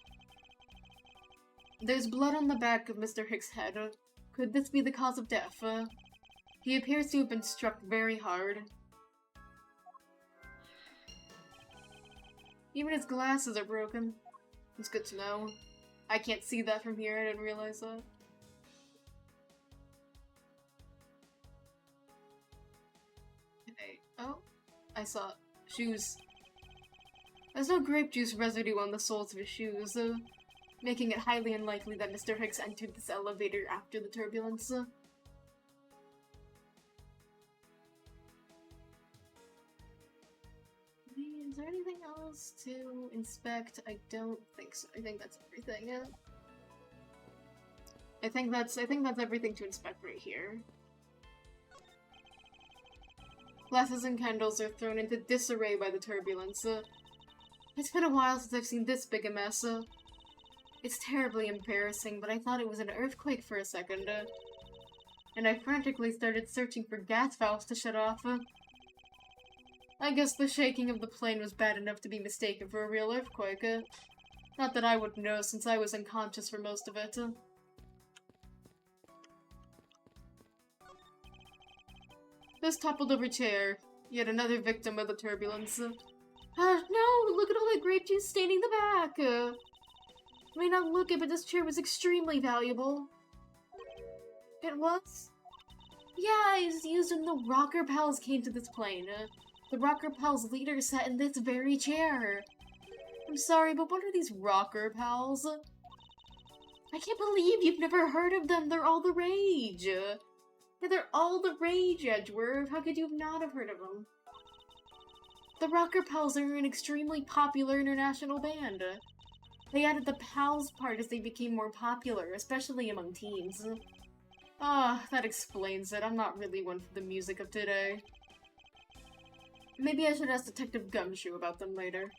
There's blood on the back of Mr. Hicks' head. Could this be the cause of death? He appears to have been struck very hard. Even his glasses are broken. It's good to know. I can't see that from here, I didn't realize that. Okay. Oh, I saw shoes. There's no grape juice residue on the soles of his shoes, making it highly unlikely that Mr. Hicks entered this elevator after the turbulence. Is there anything else to inspect? I don't think so. I think that's everything. I think that's everything to inspect right here. Glasses and candles are thrown into disarray by the turbulence. It's been a while since I've seen this big a mess. It's terribly embarrassing, but I thought it was an earthquake for a second. And I frantically started searching for gas valves to shut off. I guess the shaking of the plane was bad enough to be mistaken for a real earthquake. Not that I would know, since I was unconscious for most of it. This toppled over chair. Yet another victim of the turbulence. No! Look at all that grape juice staining the back! I may not look it, but this chair was extremely valuable. It was? Yeah, it was used when the Rocker Pals came to this plane. The Rocker Pals leader sat in this very chair. I'm sorry, but what are these Rocker Pals? I can't believe you've never heard of them. They're all the rage. Yeah, they're all the rage, Edgeworth. How could you not have heard of them? The Rocker Pals are an extremely popular international band. They added the Pals part as they became more popular, especially among teens. That explains it. I'm not really one for the music of today. Maybe I should ask Detective Gumshoe about them later.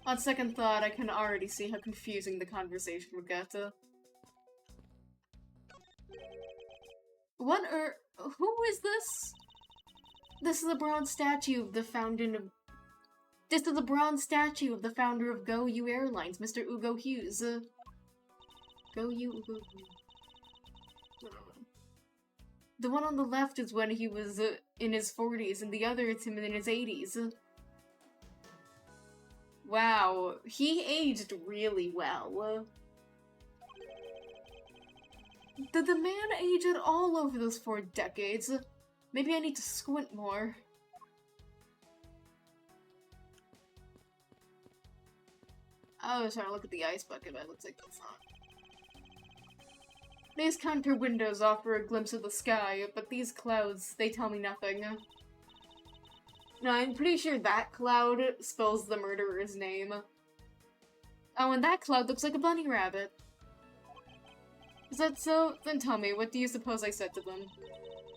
On second thought, I can already see how confusing the conversation would get. Who is this? This is a bronze statue of the This is a bronze statue of the founder of Go You Airlines, Mr. Ugo Hughes. Go You Ugo Hughes. The one on the left is when he was in his 40s, and the other is him in his 80s. Wow, he aged really well. Did the man age at all over those 4 decades? Maybe I need to squint more. I was trying to look at the ice bucket, but it looks like that's not. These counter windows offer a glimpse of the sky, but these clouds, they tell me nothing. No, I'm pretty sure that cloud spells the murderer's name. Oh, and that cloud looks like a bunny rabbit. Is that so? Then tell me, what do you suppose I said to them?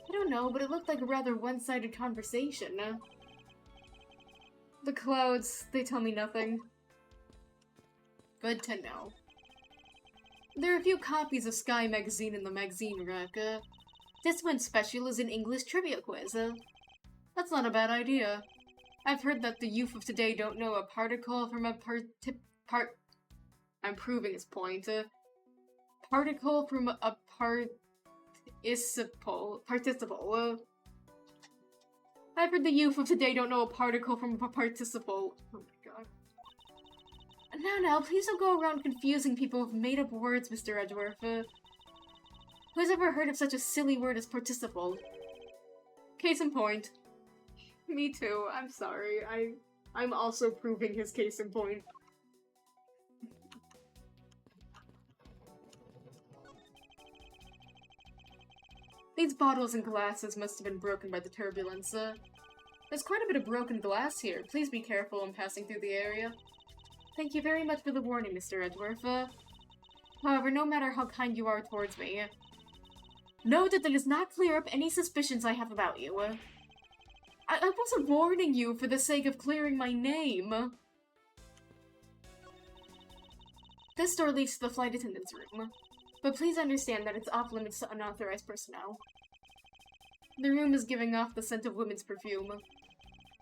I don't know, but it looked like a rather one-sided conversation. The clouds, they tell me nothing. Good to know. There are a few copies of Sky magazine in the magazine rack. This one's special is an English trivia quiz. That's not a bad idea. I've heard that the youth of today don't know a particle from a I'm proving his point. Particle from a participle. I've heard the youth of today don't know a particle from a participle. Oh my god. Now, please don't go around confusing people with made-up words, Mr. Edgeworth. Who's ever heard of such a silly word as participle? Case in point. Me too, I'm sorry. I'm also proving his case in point. These bottles and glasses must have been broken by the turbulence. There's quite a bit of broken glass here. Please be careful when passing through the area. Thank you very much for the warning, Mr. Edgeworth. However, no matter how kind you are towards me, know that does not clear up any suspicions I have about you. I wasn't warning you for the sake of clearing my name. This door leads to the flight attendant's room, but please understand that it's off limits to unauthorized personnel. The room is giving off the scent of women's perfume.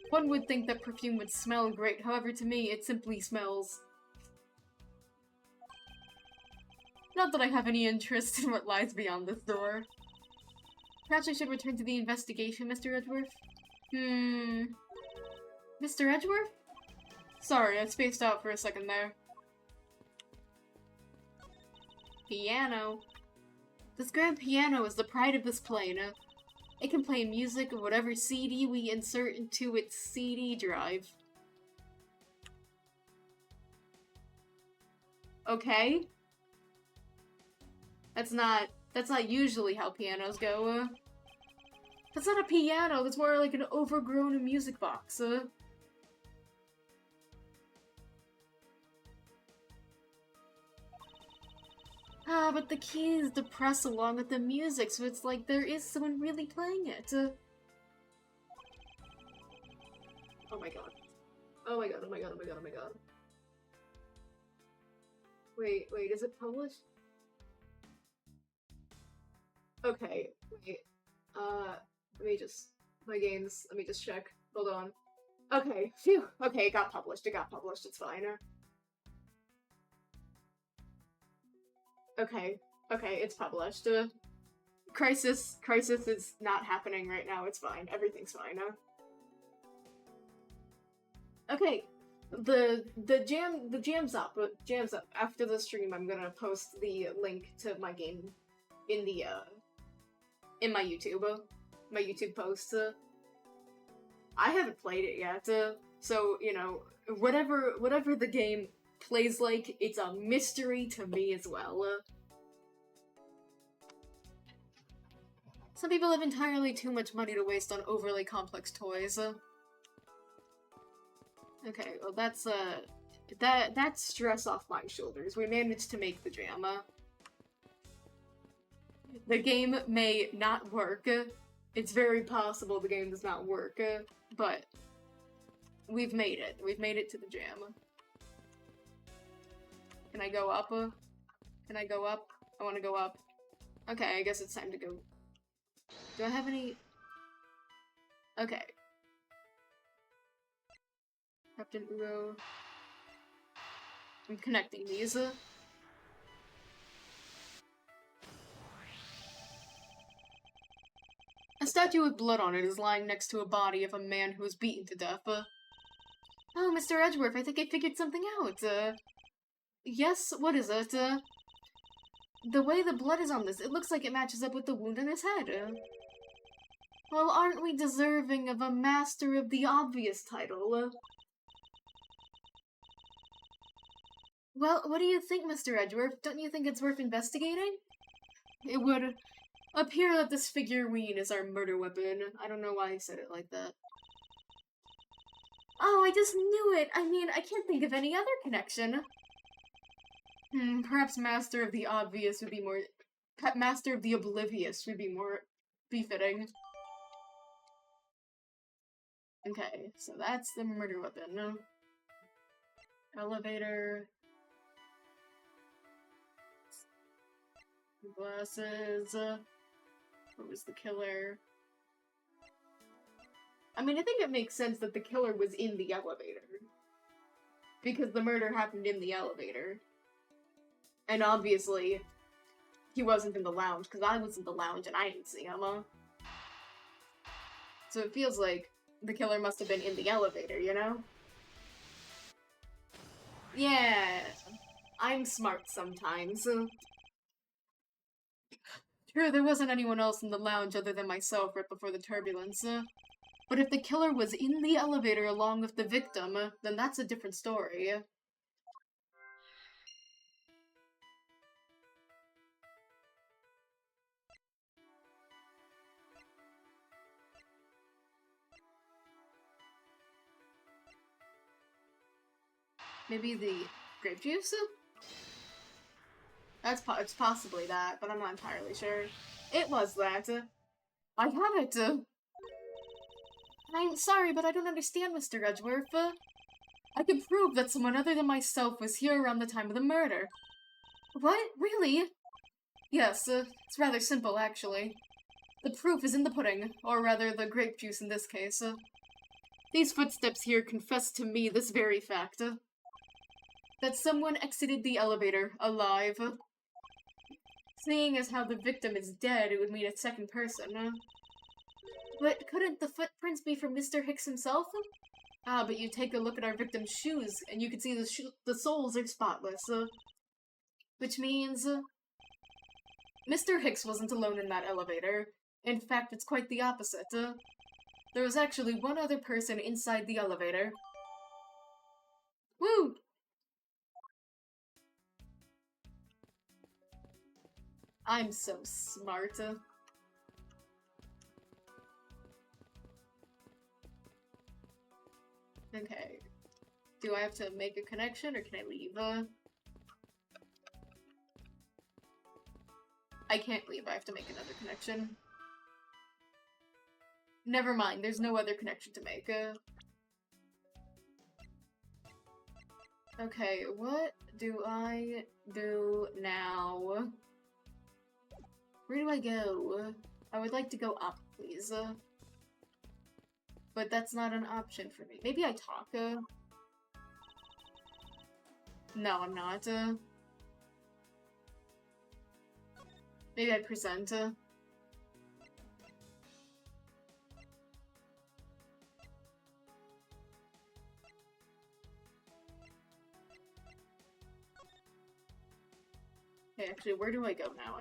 One would think that perfume would smell great, however to me, it simply smells. Not that I have any interest in what lies beyond this door. Perhaps I should return to the investigation, Mr. Edgeworth? Mr. Edgeworth? Sorry, I spaced out for a second there. Piano. This grand piano is the pride of this plane. It can play music of whatever CD we insert into its CD drive. Okay. That's not usually how pianos go. That's not a piano, that's more like an overgrown music box. But the keys depress along with the music, so it's like there is someone really playing it. Oh my god. Oh my god, oh my god, oh my god, oh my god. Wait, is it published? Okay, wait. Let me just check. Hold on. Okay, phew. Okay, it got published, it's fine. Okay, it's published. Crisis is not happening right now, it's fine. Everything's fine. Okay, the jam's up. After the stream, I'm gonna post the link to my game in the, in my YouTube post. I haven't played it yet, so, you know, whatever the game plays like, it's a mystery to me as well. Some people have entirely too much money to waste on overly complex toys. Okay, well that's stress off my shoulders. We managed to make the jam. The game may not work. It's very possible the game does not work, but we've made it. We've made it to the jam. Can I go up? Can I go up? I want to go up. Okay, I guess it's time to go. Do I have any? Okay. Captain Uro. I'm connecting these. A statue with blood on it is lying next to a body of a man who was beaten to death. Oh, Mr. Edgeworth, I think I figured something out. Yes, what is it? The way the blood is on this, it looks like it matches up with the wound on his head. Well, aren't we deserving of a Master of the Obvious title? Well, what do you think, Mr. Edgeworth? Don't you think it's worth investigating? It would appear that this figurine is our murder weapon. I don't know why I said it like that. Oh, I just knew it! I mean, I can't think of any other connection. Perhaps Master of the Obvious would be more... Master of the Oblivious would be more befitting. Okay, so that's the murder weapon. Elevator... Glasses... What was the killer? I mean, I think it makes sense that the killer was in the elevator. Because the murder happened in the elevator. And obviously, he wasn't in the lounge, because I was in the lounge and I didn't see him. So it feels like the killer must have been in the elevator, you know? Yeah, I'm smart sometimes. True, there wasn't anyone else in the lounge other than myself right before the turbulence. But if the killer was in the elevator along with the victim, then that's a different story. Maybe the grape juice? It's possibly that, but I'm not entirely sure. It was that. I have it. I'm sorry, but I don't understand, Mr. Edgeworth. I can prove that someone other than myself was here around the time of the murder. What? Really? Yes, it's rather simple, actually. The proof is in the pudding, or rather the grape juice in this case. These footsteps here confess to me this very fact. That someone exited the elevator, alive. Seeing as how the victim is dead, it would mean a second person. But couldn't the footprints be from Mr. Hicks himself? Ah, but you take a look at our victim's shoes, and you can see the soles are spotless. Which means... Mr. Hicks wasn't alone in that elevator. In fact, it's quite the opposite. There was actually one other person inside the elevator. Woo! I'm so smart. Okay. Do I have to make a connection, or can I leave? I can't leave, I have to make another connection. Never mind, there's no other connection to make. Okay, what do I do now? Where do I go? I would like to go up, please. But that's not an option for me. Maybe I talk? No, I'm not. Maybe I present? Okay, actually, where do I go now?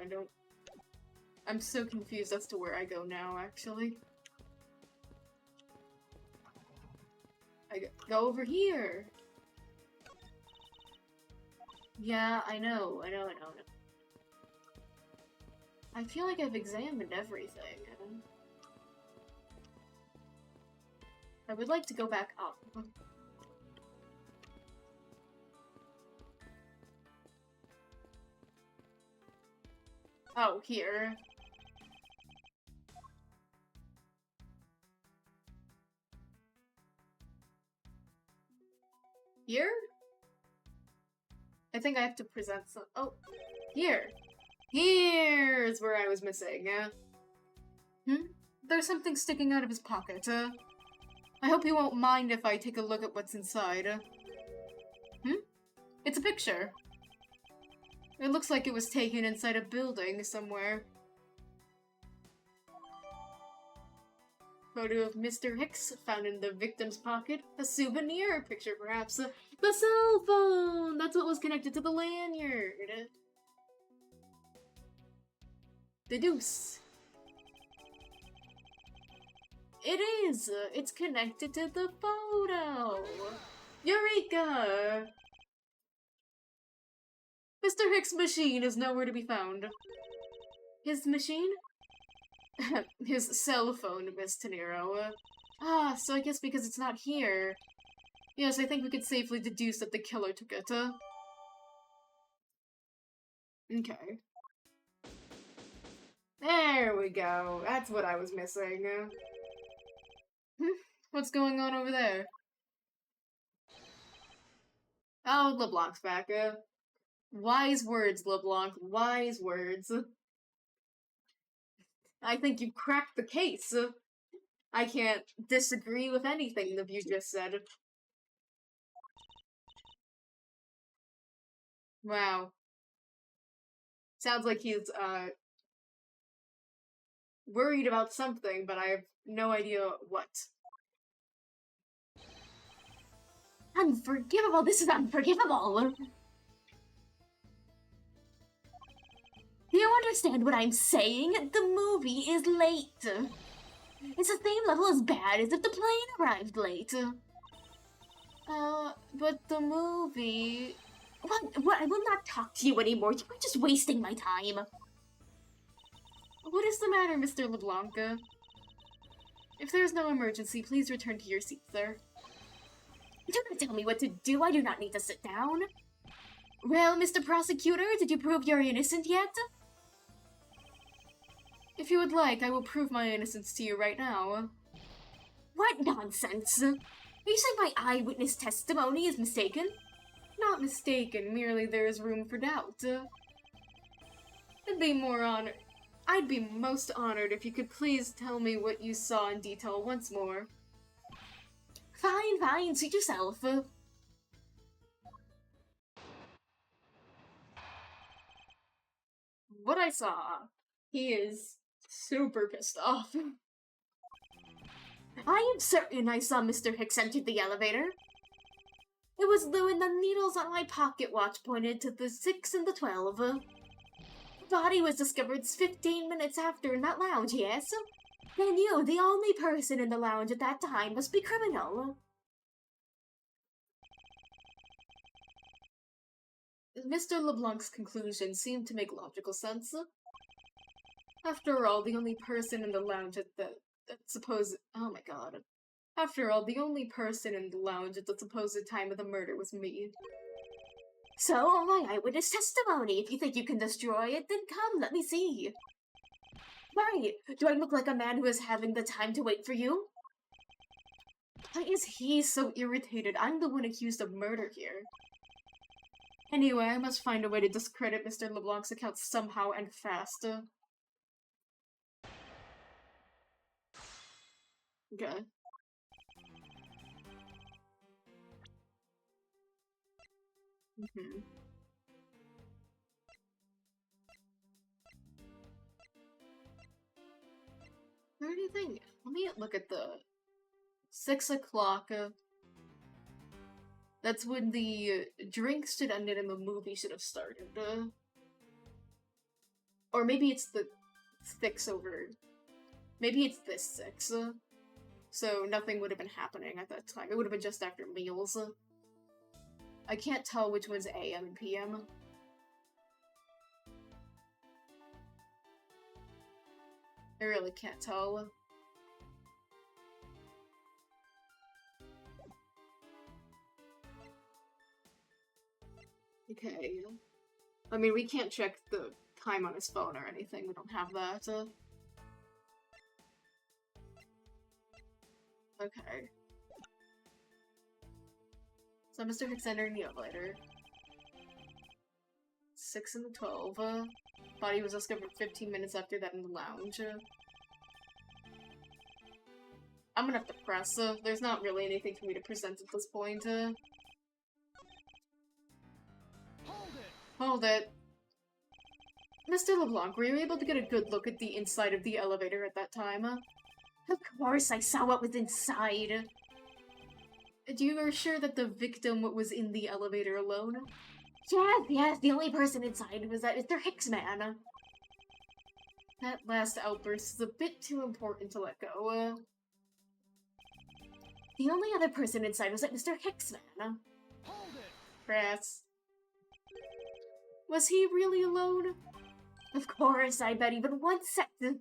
I'm so confused as to where I go now, actually. I go over here! Yeah, I know. I feel like I've examined everything. I would like to go back up. Oh, here. Here? I think I have to present some- oh, here! Here's where I was missing. There's something sticking out of his pocket. I hope you won't mind if I take a look at what's inside. It's a picture. It looks like it was taken inside a building somewhere. Photo of Mr. Hicks found in the victim's pocket. A souvenir picture, perhaps. The cell phone! That's what was connected to the lanyard. The deuce. It is! It's connected to the photo! Eureka! Mr. Hicks' machine is nowhere to be found. His machine? His cell phone, Miss Tenero. So I guess because it's not here. Yes, I think we could safely deduce that the killer took it. Okay. There we go. That's what I was missing. What's going on over there? Oh, LeBlanc's back. Wise words, LeBlanc. Wise words. I think you cracked the case. I can't disagree with anything that you just said. Wow. Sounds like he's, worried about something, but I have no idea what. Unforgivable! This is unforgivable! Do you understand what I'm saying? The movie is late. It's the same level as bad as if the plane arrived late. But the movie... What? I will not talk to you anymore. You are just wasting my time. What is the matter, Mr. LeBlanc? If there is no emergency, please return to your seat, sir. Do not tell me what to do. I do not need to sit down. Well, Mr. Prosecutor, did you prove you're innocent yet? If you would like, I will prove my innocence to you right now. What nonsense! Are you saying my eyewitness testimony is mistaken? Not mistaken, merely there is room for doubt. I'd be most honored if you could please tell me what you saw in detail once more. Fine, suit yourself. What I saw, he is super pissed off. I am certain I saw Mr. Hicks enter the elevator. It was when the needles on my pocket watch pointed to the 6 and the 12. The body was discovered 15 minutes after in that lounge, yes? Then you, the only person in the lounge at that time, must be criminal. Mr. LeBlanc's conclusion seemed to make logical sense. After all, the only person in the lounge at the supposed... Oh my god. After all, the only person in the lounge at the supposed time of the murder was me. So, my eyewitness testimony. If you think you can destroy it, then come, let me see. Right, do I look like a man who is having the time to wait for you? Why is he so irritated? I'm the one accused of murder here. Anyway, I must find a way to discredit Mr. LeBlanc's account somehow and fast. Okay. Or anything? Let me look at the 6 o'clock. That's when the drinks should end and the movie should have started. Or maybe it's the 6 over. Maybe it's this 6. So nothing would have been happening at that time. It would have been just after meals. I can't tell which one's AM and PM. I really can't tell. Okay. I mean, we can't check the time on his phone or anything. We don't have that. Okay. So Mr. Hicks entered the elevator. 6 and the 12. Body was discovered 15 minutes after that in the lounge. I'm gonna have to press. There's not really anything for me to present at this point. Hold it! Mr. LeBlanc, were you able to get a good look at the inside of the elevator at that time? Of course, I saw what was inside. You are sure that the victim was in the elevator alone? Yes, the only person inside was that Mr. Hicks man. That last outburst is a bit too important to let go. The only other person inside was that Mr. Hicks man. Press. Was he really alone? Of course, I bet even 1 cent.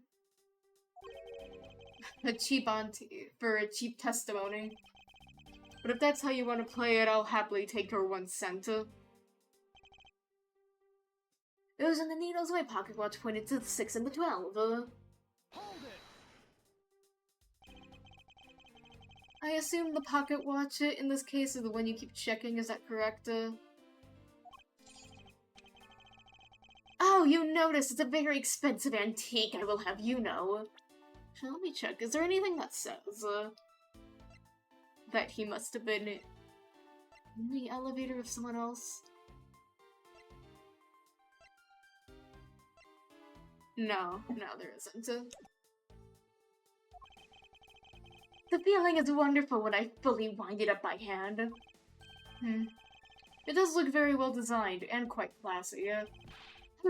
A cheap auntie for a cheap testimony. But if that's how you want to play it, I'll happily take your 1 cent. It was in the needle's way pocket watch pointed to the 6 and the 12. Hold it. I assume the pocket watch in this case is the one you keep checking, is that correct? Oh, you noticed it's a very expensive antique, I will have you know. Let me check, is there anything that says, that he must have been in the elevator with someone else? No, there isn't. The feeling is wonderful when I fully wind it up by hand. It does look very well designed and quite classy. I'll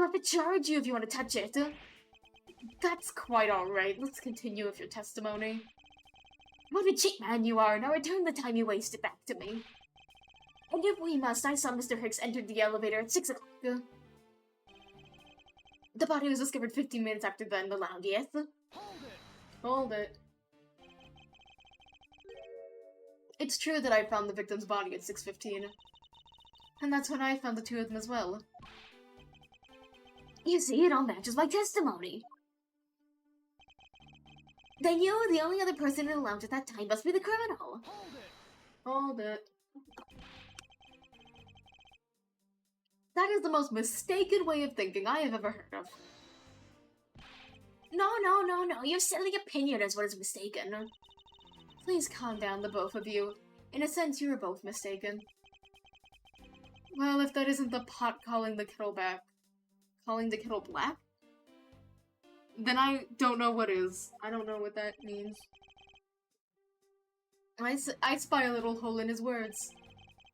have to charge you if you want to touch it. That's quite alright. Let's continue with your testimony. What a cheap man you are. Now return the time you wasted back to me. And if we must, I saw Mr. Hicks enter the elevator at 6 o'clock. The body was discovered 15 minutes after then, the loud, yes? Hold it. It's true that I found the victim's body at 6:15. And that's when I found the 2 of them as well. You see, it all matches my testimony. Then you, the only other person in the lounge at that time, must be the criminal. Hold it. That is the most mistaken way of thinking I have ever heard of. No, your silly opinion is what is mistaken. Please calm down, the both of you. In a sense, you are both mistaken. Well, if that isn't the pot calling the kettle black, then I don't know what is. I don't know what that means. I spy a little hole in his words.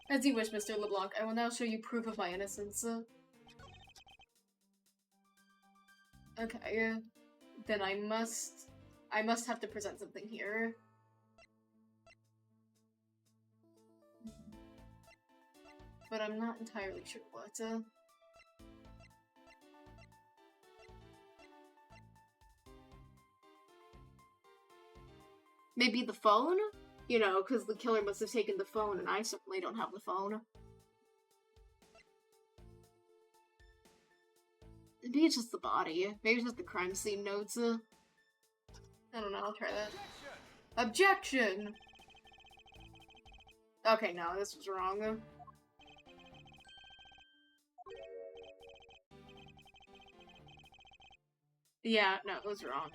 As you wish, Mr. LeBlanc. I will now show you proof of my innocence. Okay, then I must have to present something here. But I'm not entirely sure what. Maybe the phone? You know, because the killer must have taken the phone, and I certainly don't have the phone. Maybe it's just the body. Maybe it's just the crime scene notes. I don't know, I'll try that. Objection! Okay, no, this was wrong. Yeah, no, it was wrong,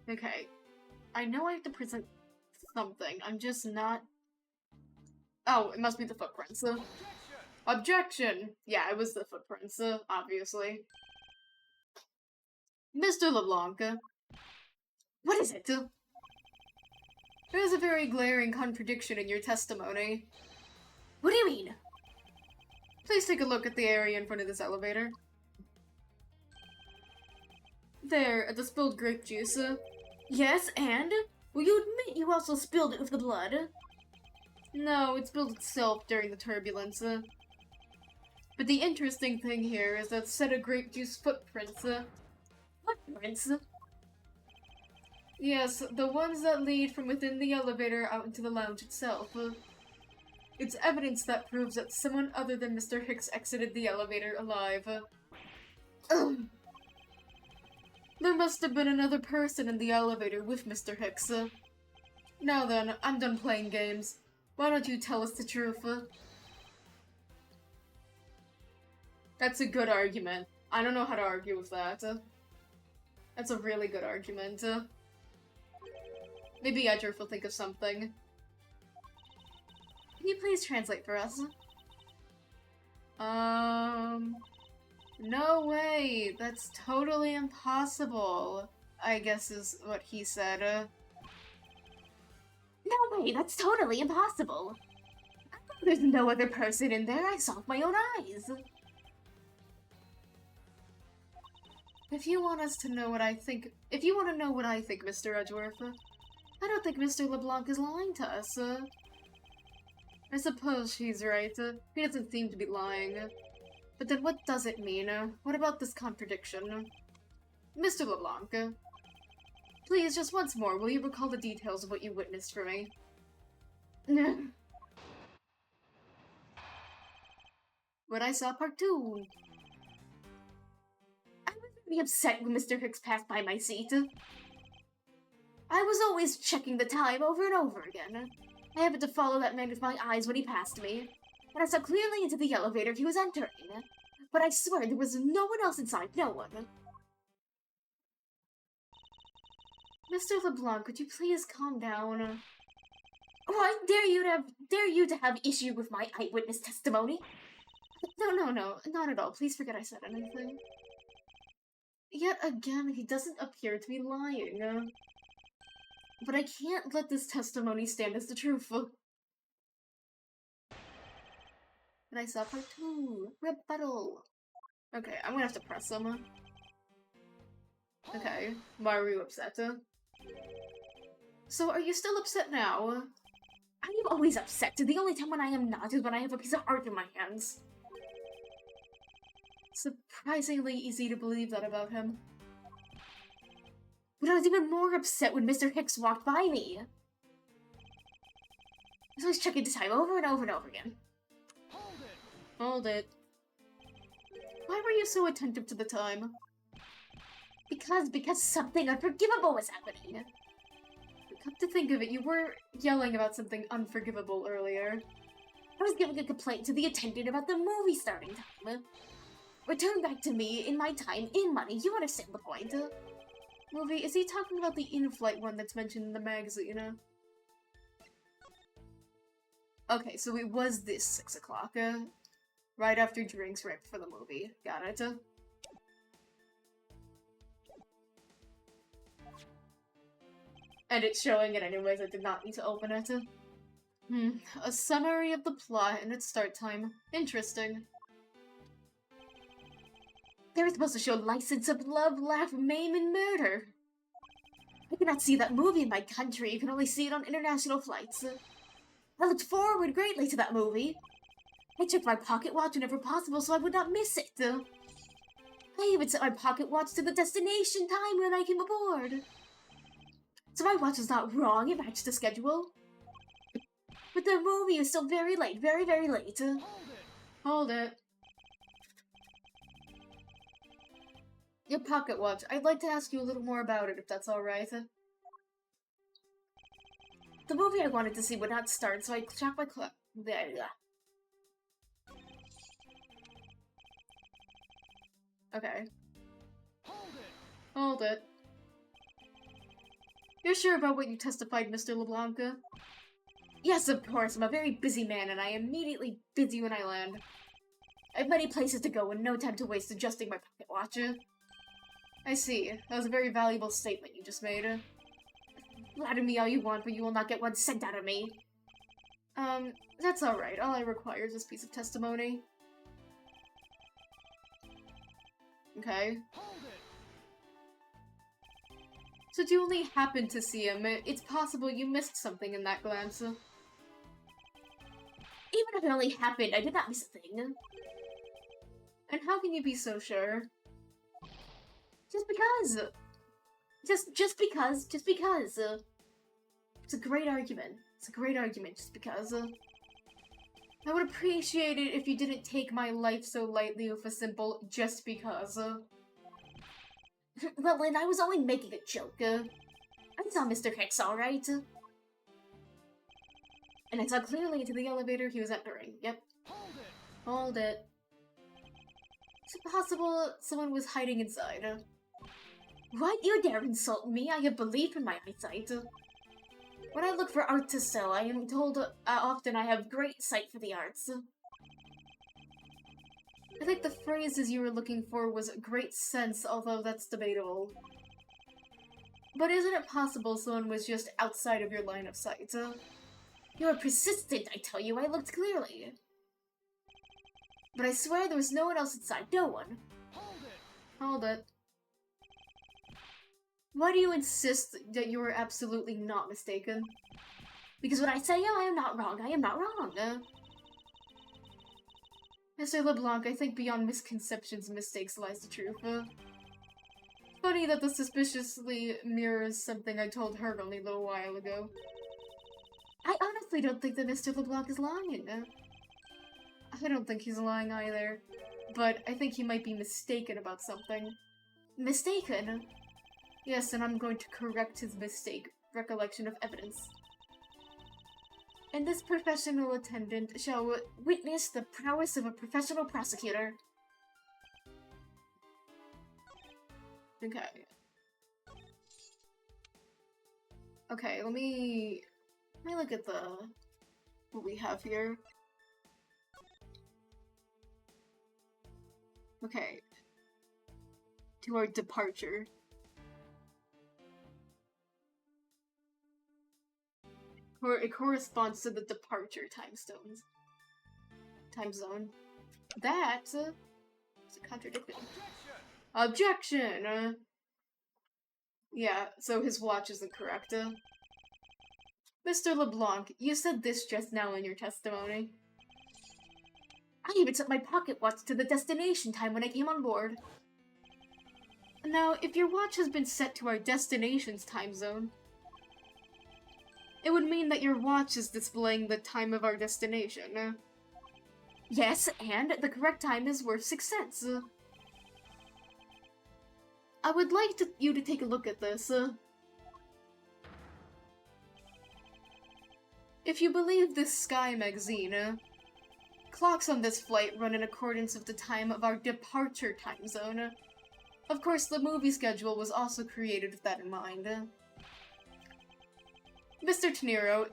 Okay. I know I have to present something. I'm just not... Oh, it must be the footprints. Objection! Yeah, it was the footprints, obviously. Mr. LeBlanc. What is it? There is a very glaring contradiction in your testimony. What do you mean? Please take a look at the area in front of this elevator. There, at the spilled grape juice. Yes, and? Will you admit you also spilled it with the blood? No, it spilled itself during the turbulence. But the interesting thing here is that set of grape juice footprints. Footprints? Yes, the ones that lead from within the elevator out into the lounge itself. It's evidence that proves that someone other than Mr. Hicks exited the elevator alive. There must have been another person in the elevator with Mr. Hicks. Now then, I'm done playing games. Why don't you tell us the truth? That's a good argument. I don't know how to argue with that. That's a really good argument. Maybe Edgeworth will think of something. Can you please translate for us? No way! That's totally impossible, I guess is what he said. No way, that's totally impossible! I'm There's no other person in there. I saw with my own eyes. If you want to know what I think, Mr. Edgeworth, I don't think Mr. LeBlanc is lying to us. I suppose she's right. He doesn't seem to be lying. But then what does it mean? What about this contradiction? Mr. LeBlanc, please, just once more, will you recall the details of what you witnessed for me? What I saw, part 2. I was really upset when Mr. Hicks passed by my seat. I was always checking the time over and over again. I happened to follow that man with my eyes when he passed me, and I saw clearly into the elevator he was entering. But I swear there was no one else inside, no one. Mr. LeBlanc, could you please calm down? Oh, I dare you to have issue with my eyewitness testimony? No, not at all. Please forget I said anything. Yet again, he doesn't appear to be lying. But I can't let this testimony stand as the truth. And I saw part 2. Rebuttal. Okay, I'm gonna have to press him. Okay, why are you upset? So, are you still upset now? I am always upset. The only time when I am not is when I have a piece of art in my hands. Surprisingly easy to believe that about him. But I was even more upset when Mr. Hicks walked by me. I was always checking the time over and over and over again. Hold it. Why were you so attentive to the time? Because something unforgivable was happening. Come to think of it, you were yelling about something unforgivable earlier. I was giving a complaint to the attendant about the movie starting time. Return back to me in my time, in money, you understand the point. Movie, is he talking about the in-flight one that's mentioned in the magazine? Okay, so it was this 6 o'clock, right after drinks right before the movie. Got it? And it's showing it anyways, I did not need to open it. A summary of the plot and its start time. Interesting. They were supposed to show license of love, laugh, maim, and murder. I cannot see that movie in my country, you can only see it on international flights. I looked forward greatly to that movie. I checked my pocket watch whenever possible so I would not miss it. I even set my pocket watch to the destination time when I came aboard. So my watch was not wrong, it matched the schedule. But the movie was still very late, very, very late. Hold it. Your pocket watch. I'd like to ask you a little more about it, if that's alright. The movie I wanted to see would not start, so I checked my clock. Okay. Hold it. You're sure about what you testified, Mr. LeBlanc? Yes, of course. I'm a very busy man, and I am immediately busy when I land. I have many places to go and no time to waste adjusting my pocket watch. I see. That was a very valuable statement you just made. Flatter me all you want, but you will not get 1 cent out of me. That's alright. All I require is this piece of testimony. Okay. So you only happened to see him. It's possible you missed something in that glance. Even if it only happened, I did not miss a thing. And how can you be so sure? Just because. Just because. It's a great argument. It's a great argument, just because. I would appreciate it if you didn't take my life so lightly with a simple just because. Well, and I was only making a joke. I saw Mr. Hicks, alright? And I saw clearly into the elevator he was entering. Yep. Hold it. Is it possible someone was hiding inside? What? You dare insult me? I have belief in my eyesight. When I look for art to sell, I am told often I have great sight for the arts. I think the phrases you were looking for was great sense, although that's debatable. But isn't it possible someone was just outside of your line of sight? You're persistent, I tell you, I looked clearly. But I swear there was no one else inside, no one. Hold it. Why do you insist that you were absolutely not mistaken? Because when I say I am not wrong, I am not wrong. Mr. LeBlanc, I think beyond misconceptions and mistakes lies the truth. Funny that this suspiciously mirrors something I told her only a little while ago. I honestly don't think that Mr. LeBlanc is lying. I don't think he's lying either, but I think he might be mistaken about something. Mistaken? Yes, and I'm going to correct his mistake. Recollection of evidence. And this professional attendant shall witness the prowess of a professional prosecutor. Okay. Okay, let me look at what we have here. Okay. To our departure. It corresponds to the departure time zone. That is a contradiction. Objection! Yeah, so his watch isn't correct. Mr. LeBlanc, you said this just now in your testimony. I even set my pocket watch to the destination time when I came on board. Now, if your watch has been set to our destination's time zone, it would mean that your watch is displaying the time of our destination. Yes, and the correct time is worth 6 cents. I would like you to take a look at this. If you believe this Sky magazine, clocks on this flight run in accordance with the time of our departure time zone. Of course, the movie schedule was also created with that in mind. Mr. Tenero,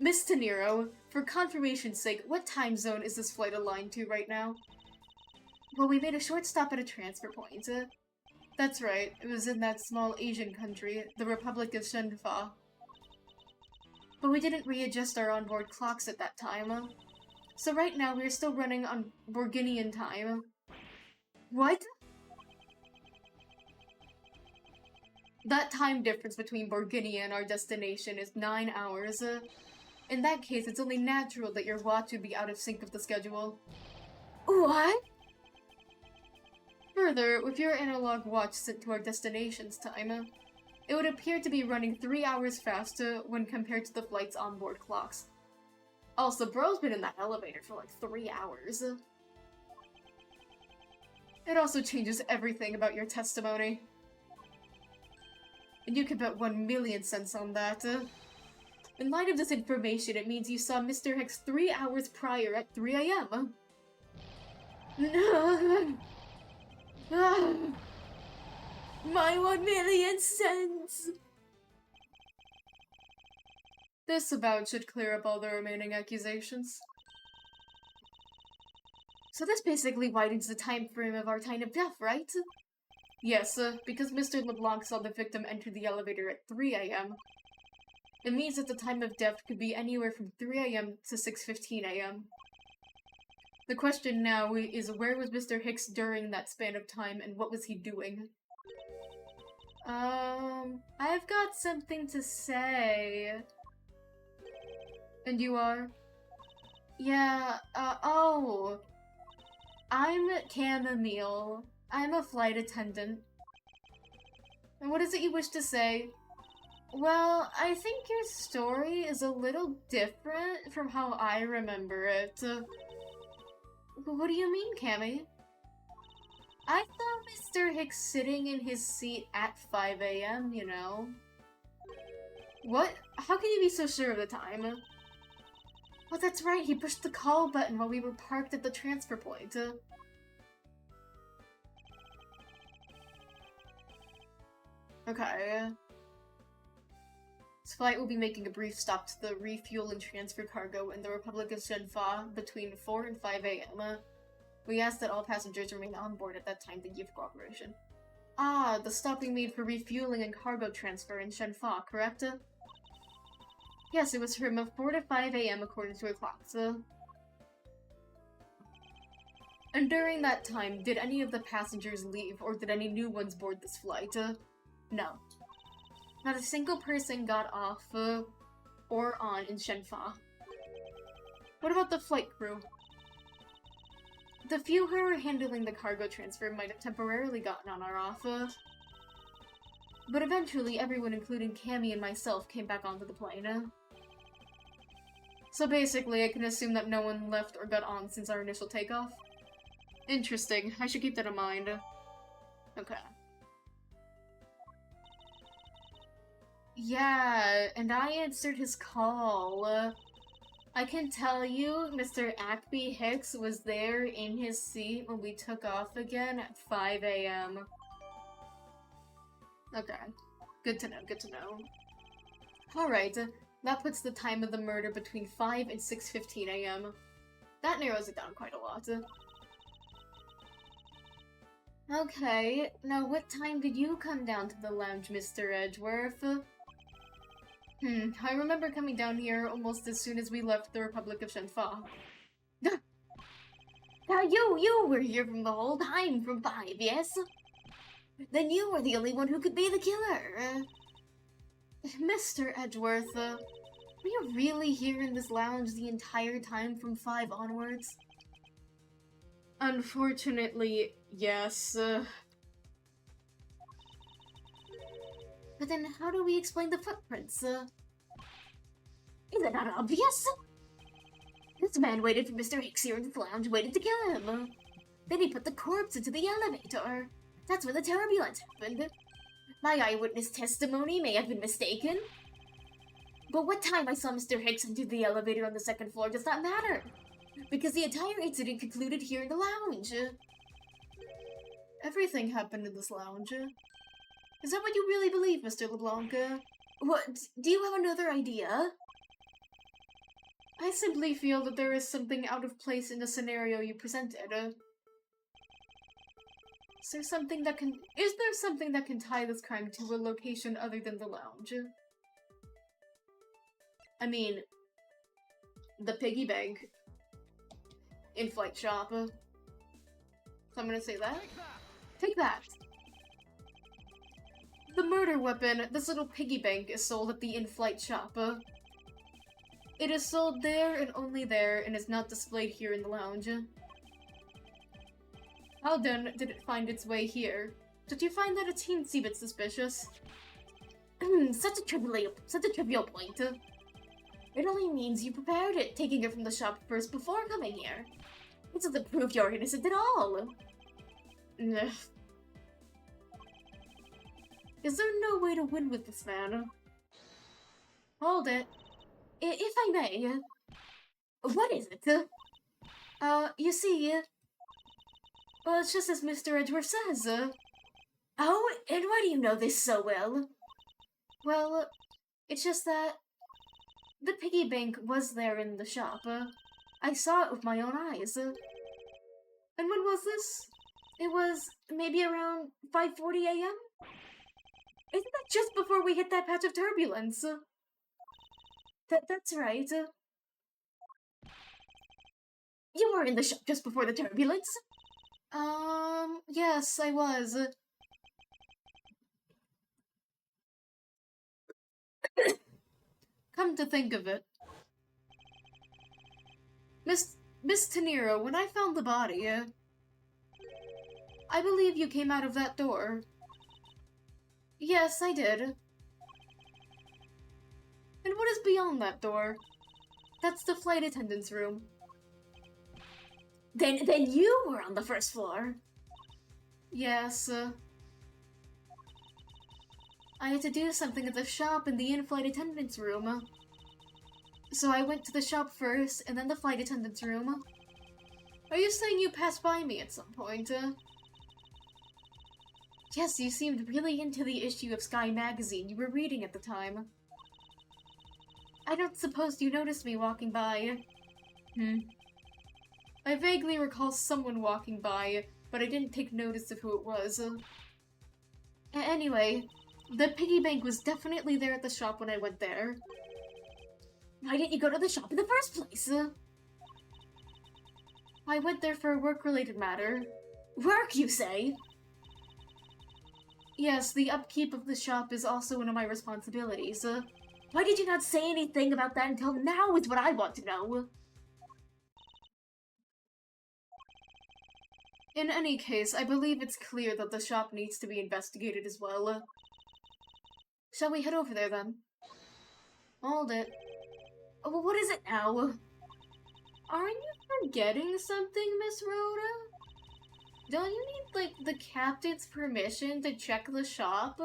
Miss Tenero, for confirmation's sake, what time zone is this flight aligned to right now? Well, we made a short stop at a transfer point. That's right, it was in that small Asian country, the Republic of Shenfa. But we didn't readjust our onboard clocks at that time. So right now we're still running on Borginian time. What? That time difference between Borginia and our destination is 9 hours. In that case, it's only natural that your watch would be out of sync with the schedule. What? Further, with your analog watch set to our destination's time, it would appear to be running 3 hours faster when compared to the flight's onboard clocks. Also, bro's been in that elevator for like 3 hours. It also changes everything about your testimony. And you can bet 1,000,000 cents on that. In light of this information, it means you saw Mr. Hicks 3 hours prior at 3 AM. My 1,000,000 cents! This about should clear up all the remaining accusations. So this basically widens the time frame of our time of death, right? Yes, because Mr. LeBlanc saw the victim enter the elevator at 3 AM. It means that the time of death could be anywhere from 3 AM to 6:15 AM. The question now is, where was Mr. Hicks during that span of time, and what was he doing? I've got something to say. And you are? Yeah, I'm Chamomile. I'm a flight attendant. And what is it you wish to say? Well, I think your story is a little different from how I remember it. What do you mean, Cammy? I saw Mr. Hicks sitting in his seat at 5 AM, you know. What? How can you be so sure of the time? Well, that's right, he pushed the call button while we were parked at the transfer point. Okay. This flight will be making a brief stop to the refuel and transfer cargo in the Republic of Shenfa between 4 and 5 AM. We ask that all passengers remain on board at that time. Thank you for cooperation. Ah, the stop being made for refueling and cargo transfer in Shenfa, correct? Yes, it was from 4 to 5 a.m. according to a clock, so... And during that time, did any of the passengers leave, or did any new ones board this flight? No. Not a single person got off, or on in Shenfa. What about the flight crew? The few who were handling the cargo transfer might have temporarily gotten on or off, but eventually everyone, including Cammy and myself, came back onto the plane. So basically, I can assume that no one left or got on since our initial takeoff. Interesting. I should keep that in mind. Okay. Yeah, and I answered his call. I can tell you, Mr. Ackby Hicks was there in his seat when we took off again at 5 a.m. Okay. Good to know, good to know. Alright, that puts the time of the murder between 5 and 6:15 a.m. That narrows it down quite a lot. Okay, now what time did you come down to the lounge, Mr. Edgeworth? I remember coming down here almost as soon as we left the Republic of Shenfa. Now you were here from the whole time, from 5, yes? Then you were the only one who could be the killer. Mr. Edgeworth, were you really here in this lounge the entire time from 5 onwards? Unfortunately, yes. But then how do we explain the footprints? Is it not obvious? This man waited for Mr. Hicks here in the lounge, waited to kill him. Then he put the corpse into the elevator. That's when the turbulence happened. My eyewitness testimony may have been mistaken. But what time I saw Mr. Hicks enter the elevator on the 2nd floor does not matter. Because the entire incident concluded here in the lounge. Everything happened in this lounge. Is that what you really believe, Mr. LeBlanc? What? Do you have another idea? I simply feel that there is something out of place in the scenario you presented. Is there something that can tie this crime to a location other than the lounge? I mean, the piggy bank. In-flight shop. So I'm gonna say that. Take that! The murder weapon, this little piggy bank, is sold at the in-flight shop. It is sold there and only there, and is not displayed here in the lounge. How then did it find its way here? Did you find that a teensy bit suspicious? Such a trivial point. It only means you prepared it, taking it from the shop first before coming here. It doesn't prove you're innocent at all. Ugh. Is there no way to win with this man? Hold it. If I may. What is it? You see, well, it's just as Mr. Edgeworth says. Oh, and why do you know this so well? Well, it's just that the piggy bank was there in the shop. I saw it with my own eyes. And when was this? It was maybe around 5:40 a.m.? Isn't that just before we hit that patch of turbulence? That's right. You were in the shop just before the turbulence? Yes, I was. Come to think of it. Miss Teniro, when I found the body, I believe you came out of that door. Yes, I did. And what is beyond that door? That's the flight attendant's room. Then you were on the 1st floor. Yes, I had to do something at the shop in the in-flight attendant's room. So I went to the shop first, and then the flight attendant's room. Are you saying you passed by me at some point? Yes, you seemed really into the issue of Sky Magazine you were reading at the time. I don't suppose you noticed me walking by. I vaguely recall someone walking by, but I didn't take notice of who it was. Anyway, the piggy bank was definitely there at the shop when I went there. Why didn't you go to the shop in the first place? I went there for a work-related matter. Work, you say? Yes, the upkeep of the shop is also one of my responsibilities. Why did you not say anything about that until now is what I want to know. In any case, I believe it's clear that the shop needs to be investigated as well. Shall we head over there then? Hold it. Oh, what is it now? Aren't you forgetting something, Miss Rhoda? Don't you need, like, the captain's permission to check the shop?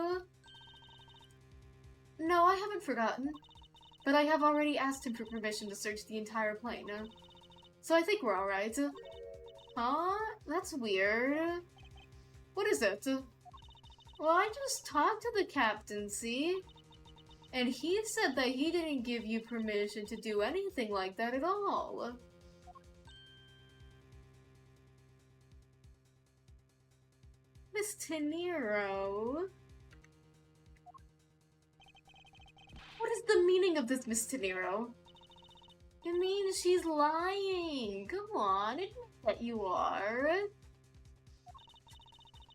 No, I haven't forgotten. But I have already asked him for permission to search the entire plane. So I think we're alright. Huh? That's weird. What is it? Well, I just talked to the captain, see? And he said that he didn't give you permission to do anything like that at all. Miss Tenero? What is the meaning of this, Miss Tenero? It means she's lying. Come on, admit that you are.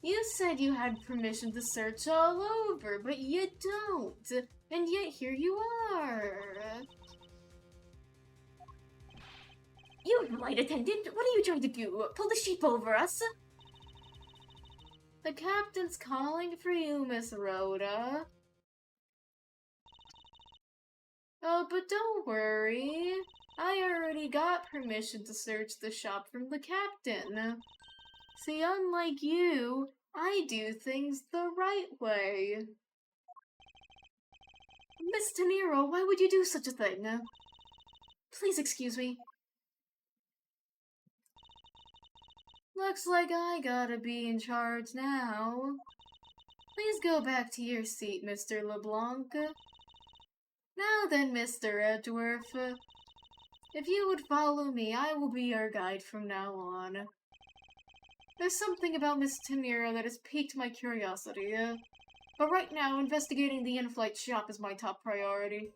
You said you had permission to search all over, but you don't. And yet here you are. You flight attendant, what are you trying to do? Pull the sheep over us? The captain's calling for you, Miss Rhoda. Oh, but don't worry. I already got permission to search the shop from the captain. See, unlike you, I do things the right way. Miss Tenero, why would you do such a thing? Please excuse me. Looks like I gotta be in charge now. Please go back to your seat, Mr. LeBlanc. Now then, Mr. Edgeworth. If you would follow me, I will be your guide from now on. There's something about Miss Tenero that has piqued my curiosity, but right now, investigating the in-flight shop is my top priority.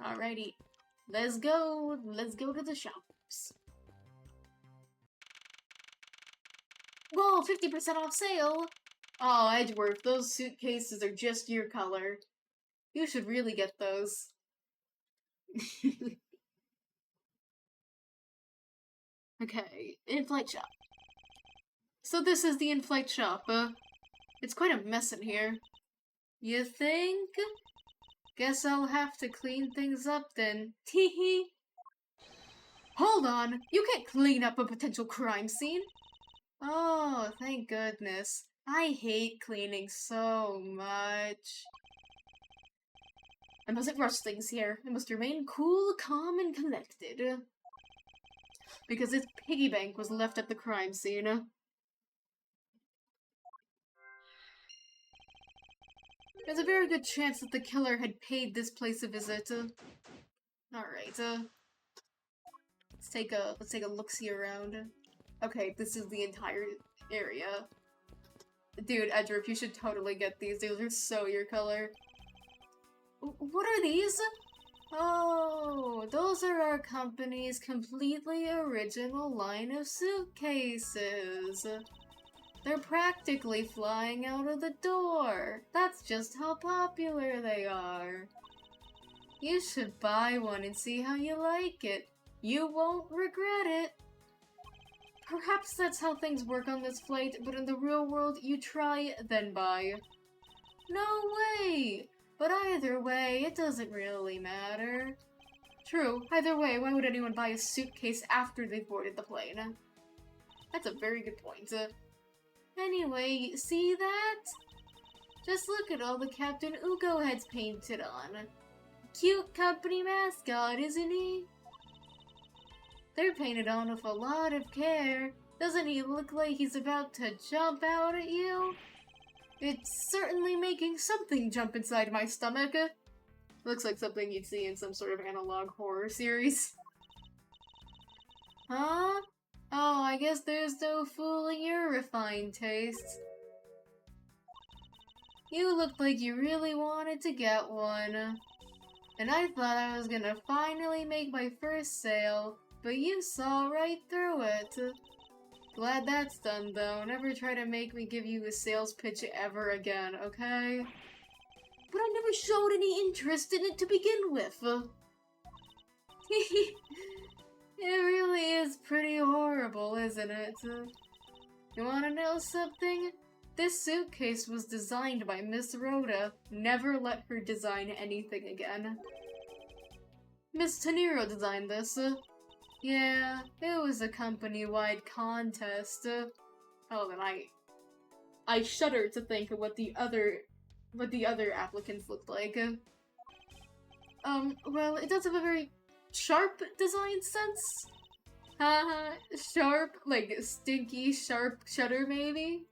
Alrighty, let's go to the shops. Whoa, 50% off sale! Oh, Edgeworth, those suitcases are just your color. You should really get those. Okay, in-flight shop. So this is the in-flight shop, it's quite a mess in here. You think? Guess I'll have to clean things up then. Teehee. Hold on, you can't clean up a potential crime scene. Oh, thank goodness. I hate cleaning so much. I mustn't rush things here. I must remain cool, calm, and collected. Because this piggy bank was left at the crime scene. There's a very good chance that the killer had paid this place a visit. Alright, let's take a look-see around. Okay, this is the entire area. Dude, Edgeworth, you should totally get these. These are so your color. What are these? Oh, those are our company's completely original line of suitcases. They're practically flying out of the door. That's just how popular they are. You should buy one and see how you like it. You won't regret it. Perhaps that's how things work on this flight, but in the real world, you try, then buy. No way! But either way, it doesn't really matter. True, either way, why would anyone buy a suitcase after they've boarded the plane? That's a very good point. Anyway, see that? Just look at all the Captain Ugo heads painted on. Cute company mascot, isn't he? They're painted on with a lot of care. Doesn't he look like he's about to jump out at you? It's certainly making something jump inside my stomach. Looks like something you'd see in some sort of analog horror series. Huh? Oh, I guess there's no fooling your refined tastes. You looked like you really wanted to get one. And I thought I was gonna finally make my first sale, but you saw right through it. Glad that's done, though. Never try to make me give you a sales pitch ever again, okay? But I never showed any interest in it to begin with. It really is pretty horrible, isn't it? You wanna know something? This suitcase was designed by Miss Rhoda. Never let her design anything again. Miss Tenero designed this. Yeah, it was a company-wide contest. Oh, then I shudder to think of what the other applicants looked like. Well, it does have a very sharp design sense. Haha, sharp, like stinky, sharp shutter, maybe?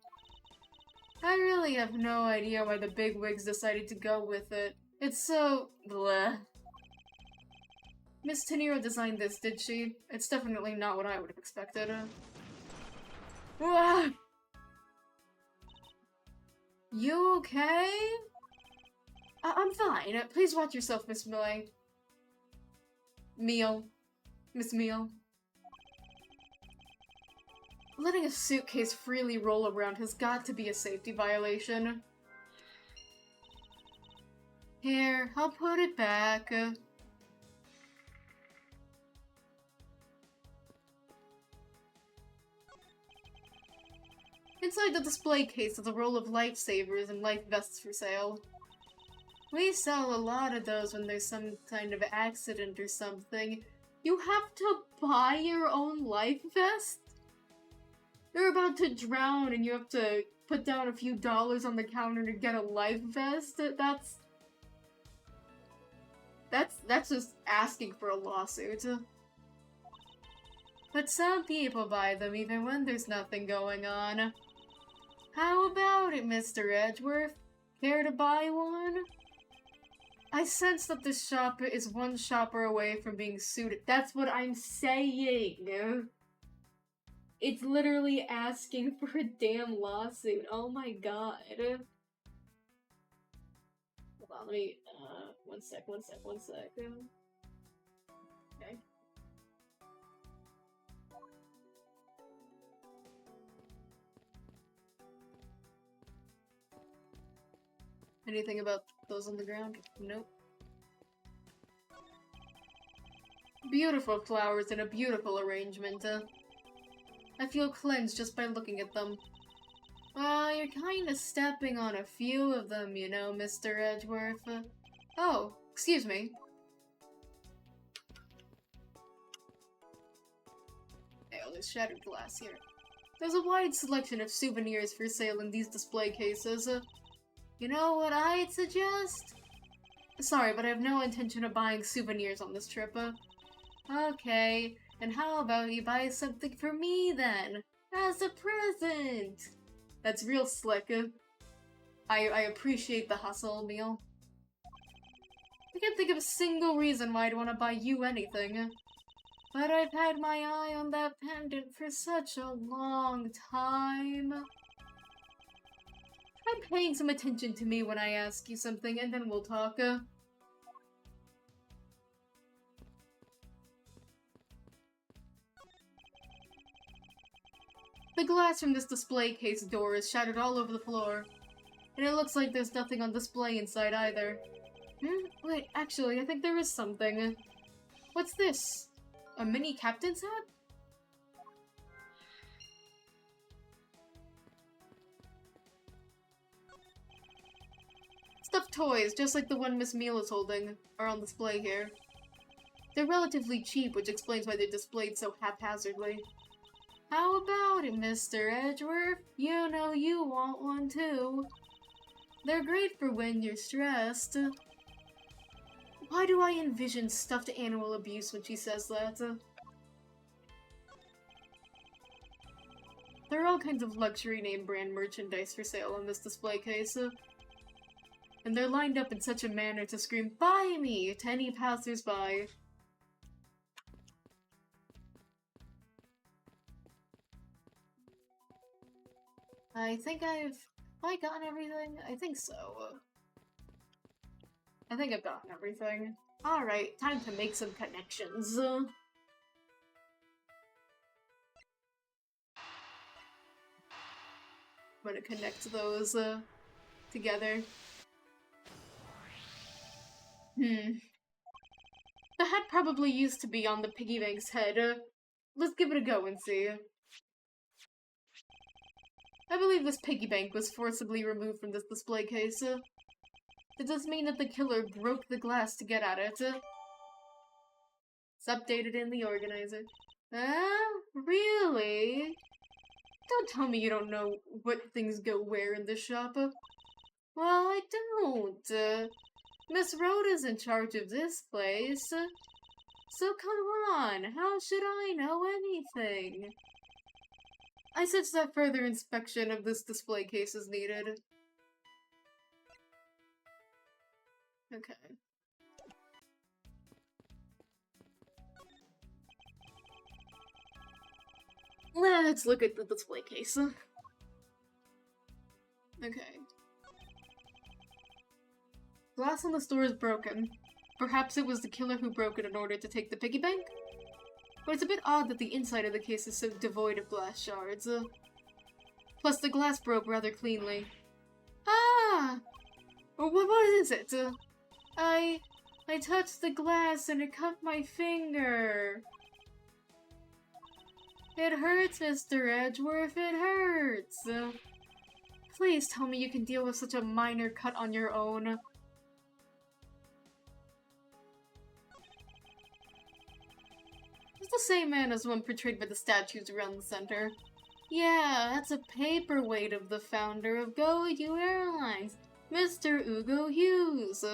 I really have no idea why the bigwigs decided to go with it. It's so bleh. Miss Tenero designed this, did she? It's definitely not what I would have expected. You okay? I'm fine. Please watch yourself, Miss Millay. Miss Meal. Letting a suitcase freely roll around has got to be a safety violation. Here, I'll put it back. Inside the display case is a roll of lifesavers and life vests for sale. We sell a lot of those when there's some kind of accident or something. You have to buy your own life vest? You're about to drown and you have to put down a few dollars on the counter to get a life vest? That's just asking for a lawsuit. But some people buy them even when there's nothing going on. How about it, Mr. Edgeworth? Care to buy one? I sense that this shop is one shopper away from being sued. That's what I'm saying! It's literally asking for a damn lawsuit. Oh my god. Hold on, let me, one sec. Okay. Anything about those on the ground? Nope. Beautiful flowers in a beautiful arrangement. I feel cleansed just by looking at them. Well, you're kinda stepping on a few of them, you know, Mr. Edgeworth. Oh, excuse me. Hey, oh, there's shattered glass here. There's a wide selection of souvenirs for sale in these display cases. You know what I'd suggest? Sorry, but I have no intention of buying souvenirs on this trip. Okay, and how about you buy something for me then? As a present! That's real slick. I appreciate the hustle, Meal. I can't think of a single reason why I'd want to buy you anything. But I've had my eye on that pendant for such a long time. Try paying some attention to me when I ask you something, and then we'll talk. The glass from this display case door is shattered all over the floor, and it looks like there's nothing on display inside either. Wait, actually, I think there is something. What's this? A mini captain's hat? Stuffed toys, just like the one Miss Meal is holding, are on display here. They're relatively cheap, which explains why they're displayed so haphazardly. How about it, Mr. Edgeworth? You know you want one too. They're great for when you're stressed. Why do I envision stuffed animal abuse when she says that? There are all kinds of luxury name brand merchandise for sale on this display case. And they're lined up in such a manner to scream, "Buy me!" to any passers-by. Have I gotten everything? I think so. I think I've gotten everything. Alright, time to make some connections. I'm gonna connect those, together. The hat probably used to be on the piggy bank's head. Let's give it a go and see. I believe this piggy bank was forcibly removed from this display case. Does this mean that the killer broke the glass to get at it? It's updated in the organizer. Really? Don't tell me you don't know what things go where in this shop. Well, I don't. Miss Rhoda's in charge of this place. So come on, how should I know anything? I sense that further inspection of this display case is needed. Okay. Let's look at the display case. Okay. Glass in the store is broken. Perhaps it was the killer who broke it in order to take the piggy bank? But it's a bit odd that the inside of the case is so devoid of glass shards. Plus, the glass broke rather cleanly. Ah! What is it? I touched the glass and it cut my finger. It hurts, Mr. Edgeworth, it hurts. Please tell me you can deal with such a minor cut on your own. It's the same man as one portrayed by the statues around the center. Yeah, that's a paperweight of the founder of Go You Airlines, Mr. Ugo Hughes.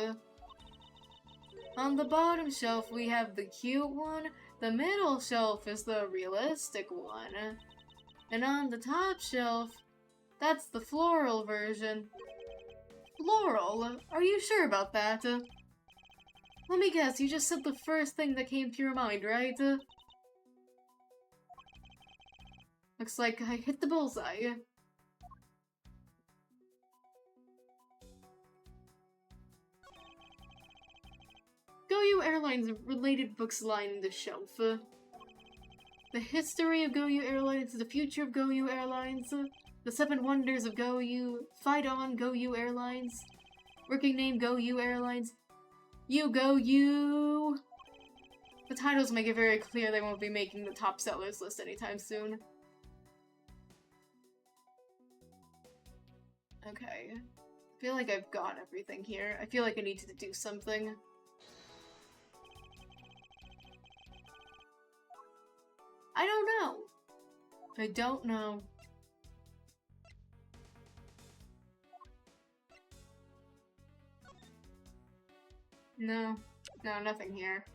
On the bottom shelf we have the cute one, the middle shelf is the realistic one, and on the top shelf, that's the floral version. Floral? Are you sure about that? Let me guess, you just said the first thing that came to your mind, right? Looks like I hit the bullseye. Go You Airlines related books line the shelf. The history of Go You Airlines, the future of Go You Airlines, the 7 wonders of Go You, Fight On Go You Airlines, working name Go You Airlines, You Go You! The titles make it very clear they won't be making the top sellers list anytime soon. Okay. I feel like I've got everything here. I feel like I need to do something. I don't know. I don't know. No. No, nothing here.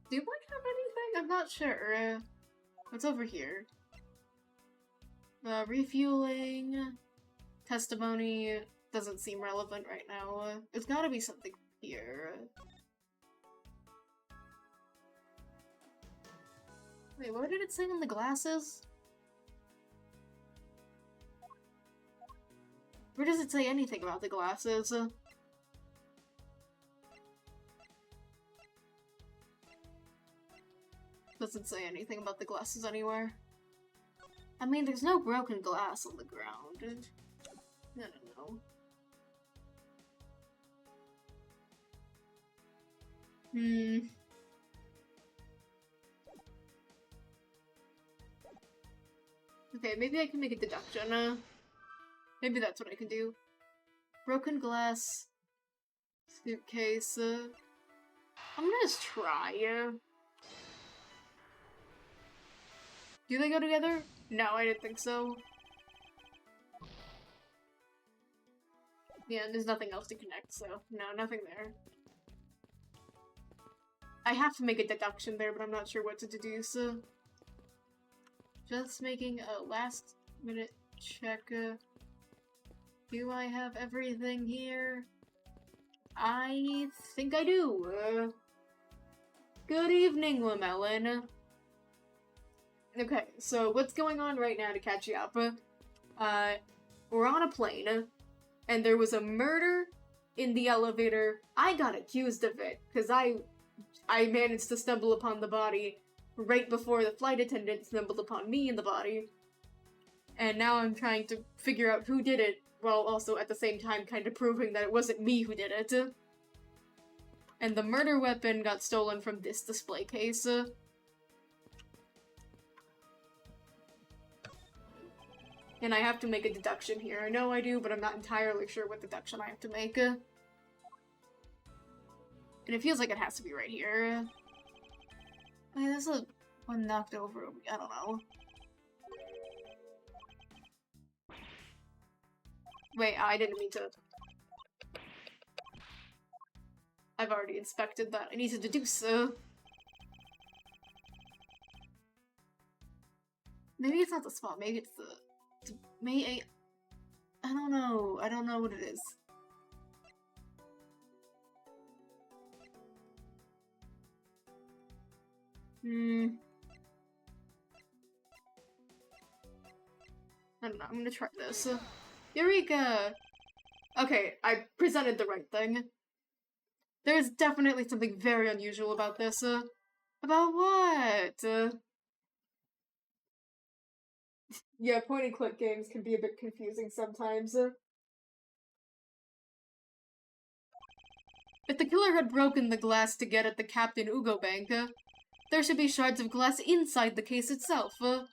Do I have anything? I'm not sure. What's over here? Refueling. Testimony doesn't seem relevant right now. There's gotta be something here. Wait, what did it say on the glasses? Where does it say anything about the glasses? Doesn't say anything about the glasses anywhere. I mean, there's no broken glass on the ground. I don't know. Okay, maybe I can make a deduction. Maybe that's what I can do. Broken glass. Suitcase. I'm gonna just try. Do they go together? No, I didn't think so. Yeah, there's nothing else to connect, so no, nothing there. I have to make a deduction there, but I'm not sure what to deduce. Just making a last minute check. Do I have everything here? I think I do. Good evening, Lamelin. Okay, so what's going on right now to catch you up? We're on a plane, and there was a murder in the elevator. I got accused of it, because I managed to stumble upon the body right before the flight attendant stumbled upon me in the body. And now I'm trying to figure out who did it, while also at the same time kind of proving that it wasn't me who did it. And the murder weapon got stolen from this display case. And I have to make a deduction here. I know I do, but I'm not entirely sure what deduction I have to make. And it feels like it has to be right here. I mean, there's one knocked over. I don't know. Wait, I didn't mean to. I've already inspected that. I need to deduce. Maybe it's not the spot. Maybe it's the. I don't know. I don't know what it is. I don't know. I'm gonna try this. Eureka! Okay, I presented the right thing. There's definitely something very unusual about this. About what? Yeah, point-and-click games can be a bit confusing sometimes. If the killer had broken the glass to get at the Captain Ugo Bank, there should be shards of glass inside the case itself. Oh,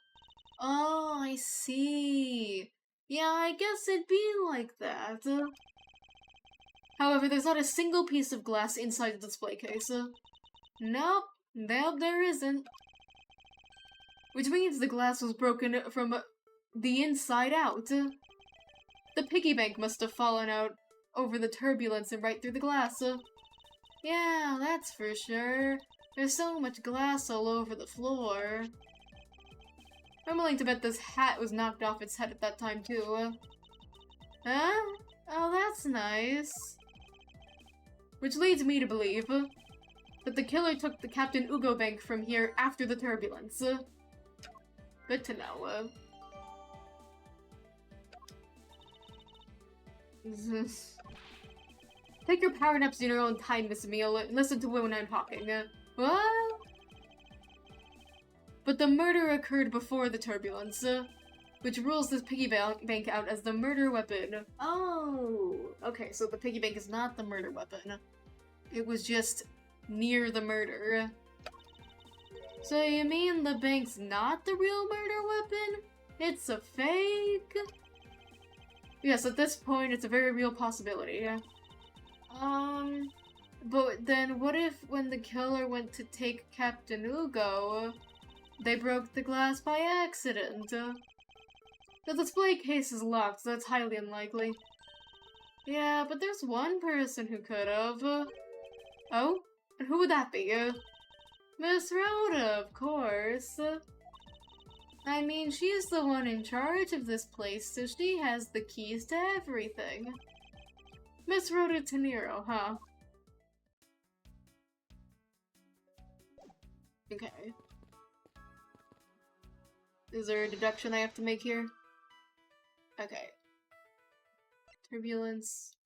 I see. Yeah, I guess it'd be like that. However, there's not a single piece of glass inside the display case. Nope, there isn't. Which means the glass was broken from the inside out. The piggy bank must have fallen out over the turbulence and right through the glass. Yeah, that's for sure. There's so much glass all over the floor. I'm willing to bet this hat was knocked off its head at that time, too. Huh? Oh, that's nice. Which leads me to believe that the killer took the Captain Ugo Bank from here after the turbulence. Good to know. Take your power naps in your own time, Miss Emile, and listen to when I'm talking. What? But the murder occurred before the turbulence, which rules this piggy bank out as the murder weapon. Oh, okay, so the piggy bank is not the murder weapon. It was just near the murder. So you mean the bank's not the real murder weapon? It's a fake? Yes, at this point, it's a very real possibility. But then what if when the killer went to take Captain Ugo, they broke the glass by accident? The display case is locked, so that's highly unlikely. Yeah, but there's one person who could have. Oh? And who would that be? Miss Rhoda, of course. I mean, she's the one in charge of this place, so she has the keys to everything. Miss Rhoda Tenero, huh? Okay. Is there a deduction I have to make here? Okay. Turbulence.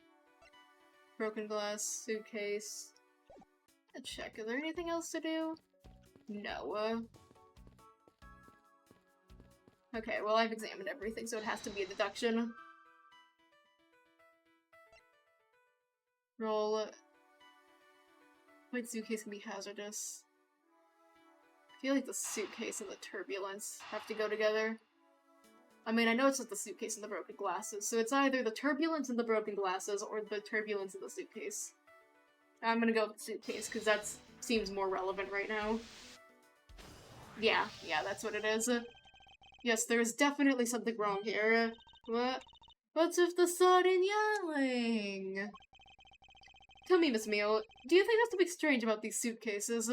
Broken glass. Suitcase. Let's check. Is there anything else to do? No. Okay, well I've examined everything, so it has to be a deduction. Roll. White suitcase can be hazardous. I feel like the suitcase and the turbulence have to go together. I mean, I know it's not the suitcase and the broken glasses, so it's either the turbulence and the broken glasses or the turbulence and the suitcase. I'm gonna go with the suitcase, because that seems more relevant right now. Yeah, that's what it is. Yes, there is definitely something wrong here. What? What's with the sudden yelling? Tell me, Miss Meal, do you think there's something strange about these suitcases?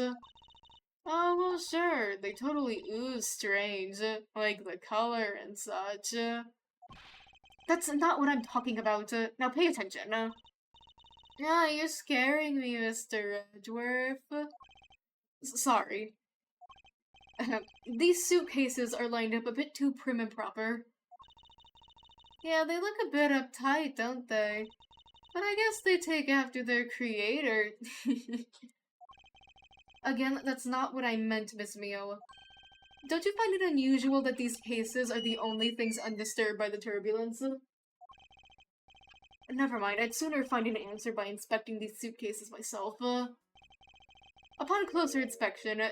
Oh, well, sure. They totally ooze strange. Like the color and such. That's not what I'm talking about. Now pay attention. Ah, you're scaring me, Mr. Edgeworth. Sorry. These suitcases are lined up a bit too prim and proper. Yeah, they look a bit uptight, don't they? But I guess they take after their creator. Again, that's not what I meant, Miss Mio. Don't you find it unusual that these cases are the only things undisturbed by the turbulence? Never mind, I'd sooner find an answer by inspecting these suitcases myself. Upon closer inspection,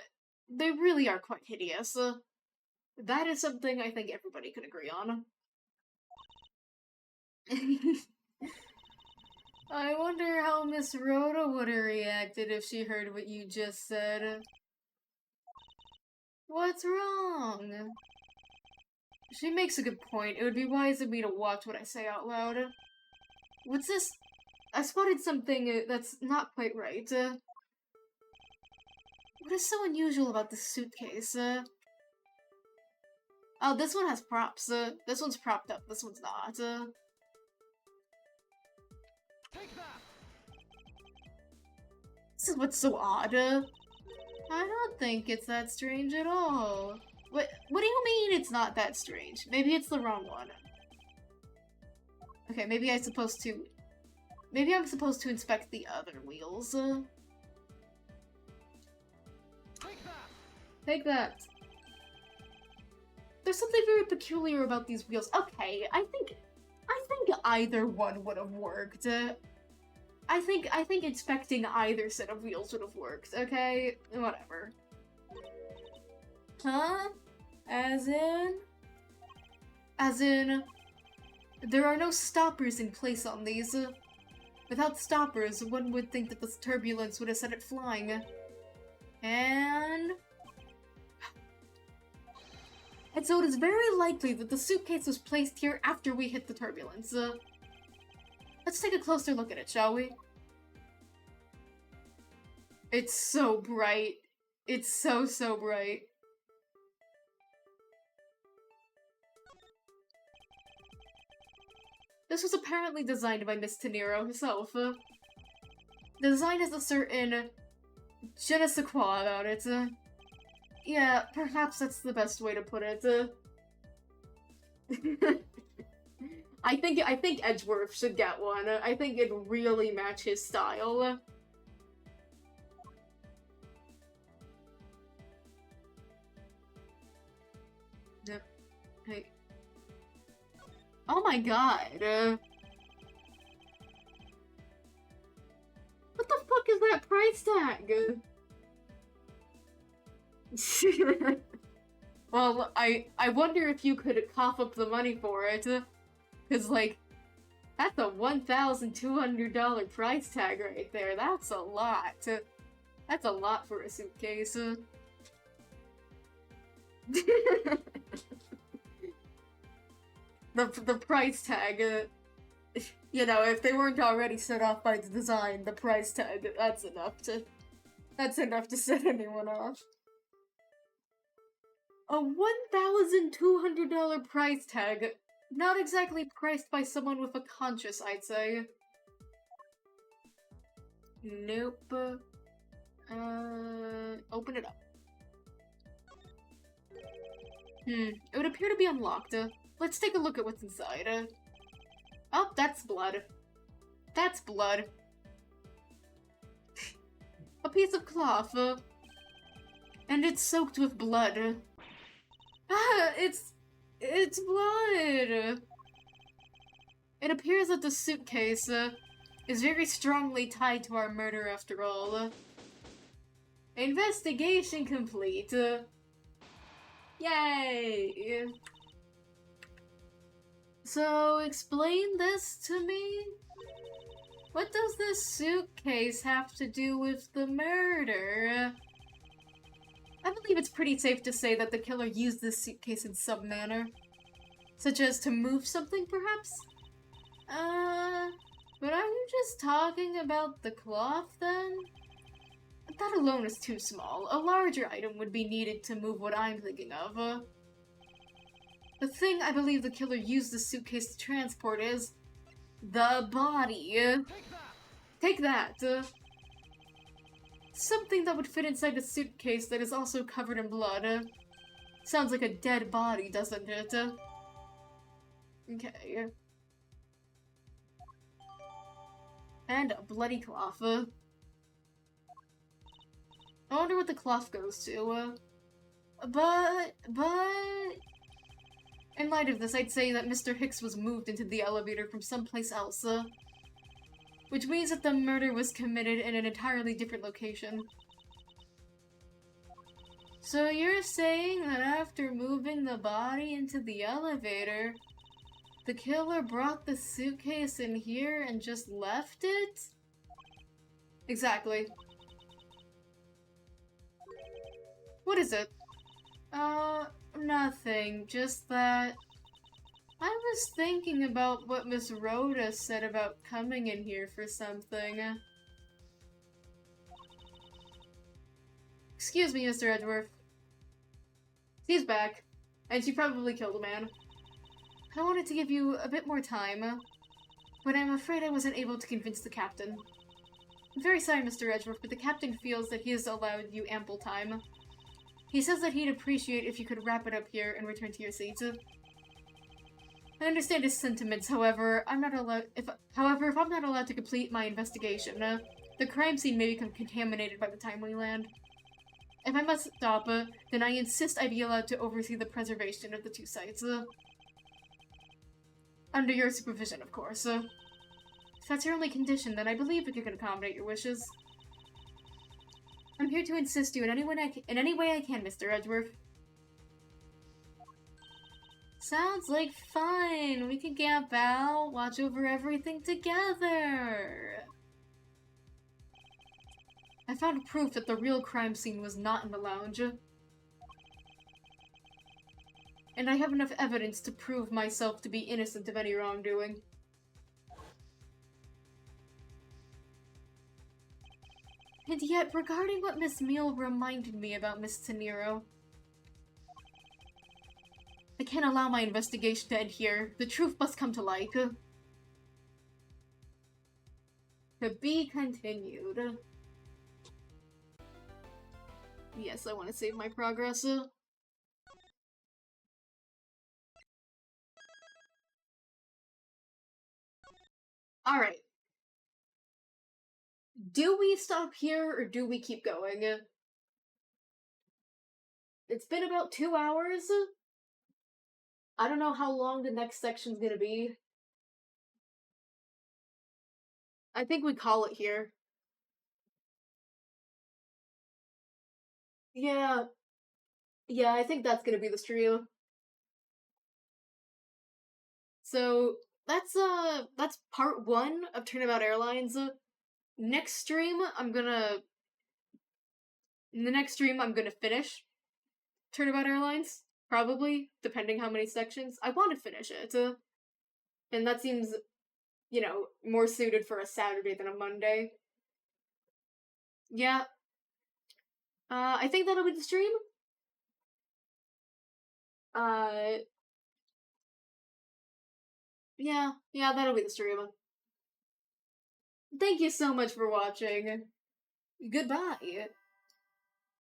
they really are quite hideous. That is something I think everybody could agree on. I wonder how Miss Rhoda would have reacted if she heard what you just said. What's wrong? She makes a good point. It would be wise of me to watch what I say out loud. What's this? I spotted something that's not quite right. What is so unusual about this suitcase? Oh, this one has props. This one's propped up. This one's not. This is what's so odd. I don't think it's that strange at all. What do you mean it's not that strange? Maybe it's the wrong one. Okay, maybe I'm supposed to inspect the other wheels. Take that. There's something very peculiar about these wheels. Okay, I think either one would have worked. I think inspecting either set of wheels would have worked. Okay, whatever. Huh? As in, there are no stoppers in place on these. Without stoppers, one would think that this turbulence would have set it flying. And so it is very likely that the suitcase was placed here after we hit the turbulence. Let's take a closer look at it, shall we? It's so bright. It's so bright. This was apparently designed by Miss Tenero herself. The design has a certain je ne sais quoi about it. Yeah, perhaps that's the best way to put it. I think Edgeworth should get one. I think it'd really match his style. Yep. Hey. Oh my god. What the fuck is that price tag? Well, I wonder if you could cough up the money for it. Cause, like, that's a $1,200 price tag right there. That's a lot. That's a lot for a suitcase. The price tag, you know, if they weren't already set off by the design, the price tag, that's enough to set anyone off. A $1,200 price tag, not exactly priced by someone with a conscience, I'd say. Nope. Open it up. It would appear to be unlocked. Let's take a look at what's inside. Oh, that's blood. That's blood. A piece of cloth. And it's soaked with blood. Ah, it's blood! It appears that the suitcase is very strongly tied to our murder after all. Investigation complete. Yay! So, explain this to me? What does this suitcase have to do with the murder? I believe it's pretty safe to say that the killer used this suitcase in some manner. Such as to move something, perhaps? But are you just talking about the cloth, then? That alone is too small. A larger item would be needed to move what I'm thinking of. The thing I believe the killer used the suitcase to transport is the body. Take that! Something that would fit inside a suitcase that is also covered in blood. Sounds like a dead body, doesn't it? Okay. And a bloody cloth. I wonder what the cloth goes to. But... In light of this, I'd say that Mr. Hicks was moved into the elevator from someplace else. Which means that the murder was committed in an entirely different location. So you're saying that after moving the body into the elevator, the killer brought the suitcase in here and just left it? Exactly. What is it? Nothing. Just that... I was thinking about what Miss Rhoda said about coming in here for something. Excuse me, Mr. Edgeworth. She's back, and she probably killed a man. I wanted to give you a bit more time, but I'm afraid I wasn't able to convince the captain. I'm very sorry, Mr. Edgeworth, but the captain feels that he has allowed you ample time. He says that he'd appreciate if you could wrap it up here and return to your seats. I understand his sentiments, however, if I'm not allowed to complete my investigation, the crime scene may become contaminated by the time we land. If I must stop, then I insist I be allowed to oversee the preservation of the two sites. Under your supervision, of course. If that's your only condition, then I believe we can accommodate your wishes. I'm here to assist you in any way I can, Mr. Edgeworth. Sounds like fun! We can camp out, watch over everything together! I found proof that the real crime scene was not in the lounge. And I have enough evidence to prove myself to be innocent of any wrongdoing. And yet, regarding what Miss Meal reminded me about Miss Tenero, I can't allow my investigation to end here. The truth must come to light. To be continued. Yes, I want to save my progress. Alright. Do we stop here, or do we keep going? It's been about 2 hours. I don't know how long the next section's gonna be. I think we call it here. Yeah. Yeah, I think that's gonna be the stream. So, that's part 1 of Turnabout Airlines. Next stream, I'm gonna finish Turnabout Airlines. Probably, depending how many sections. I want to finish it. And that seems, more suited for a Saturday than a Monday. Yeah. I think that'll be the stream. Yeah, that'll be the stream. Thank you so much for watching. Goodbye.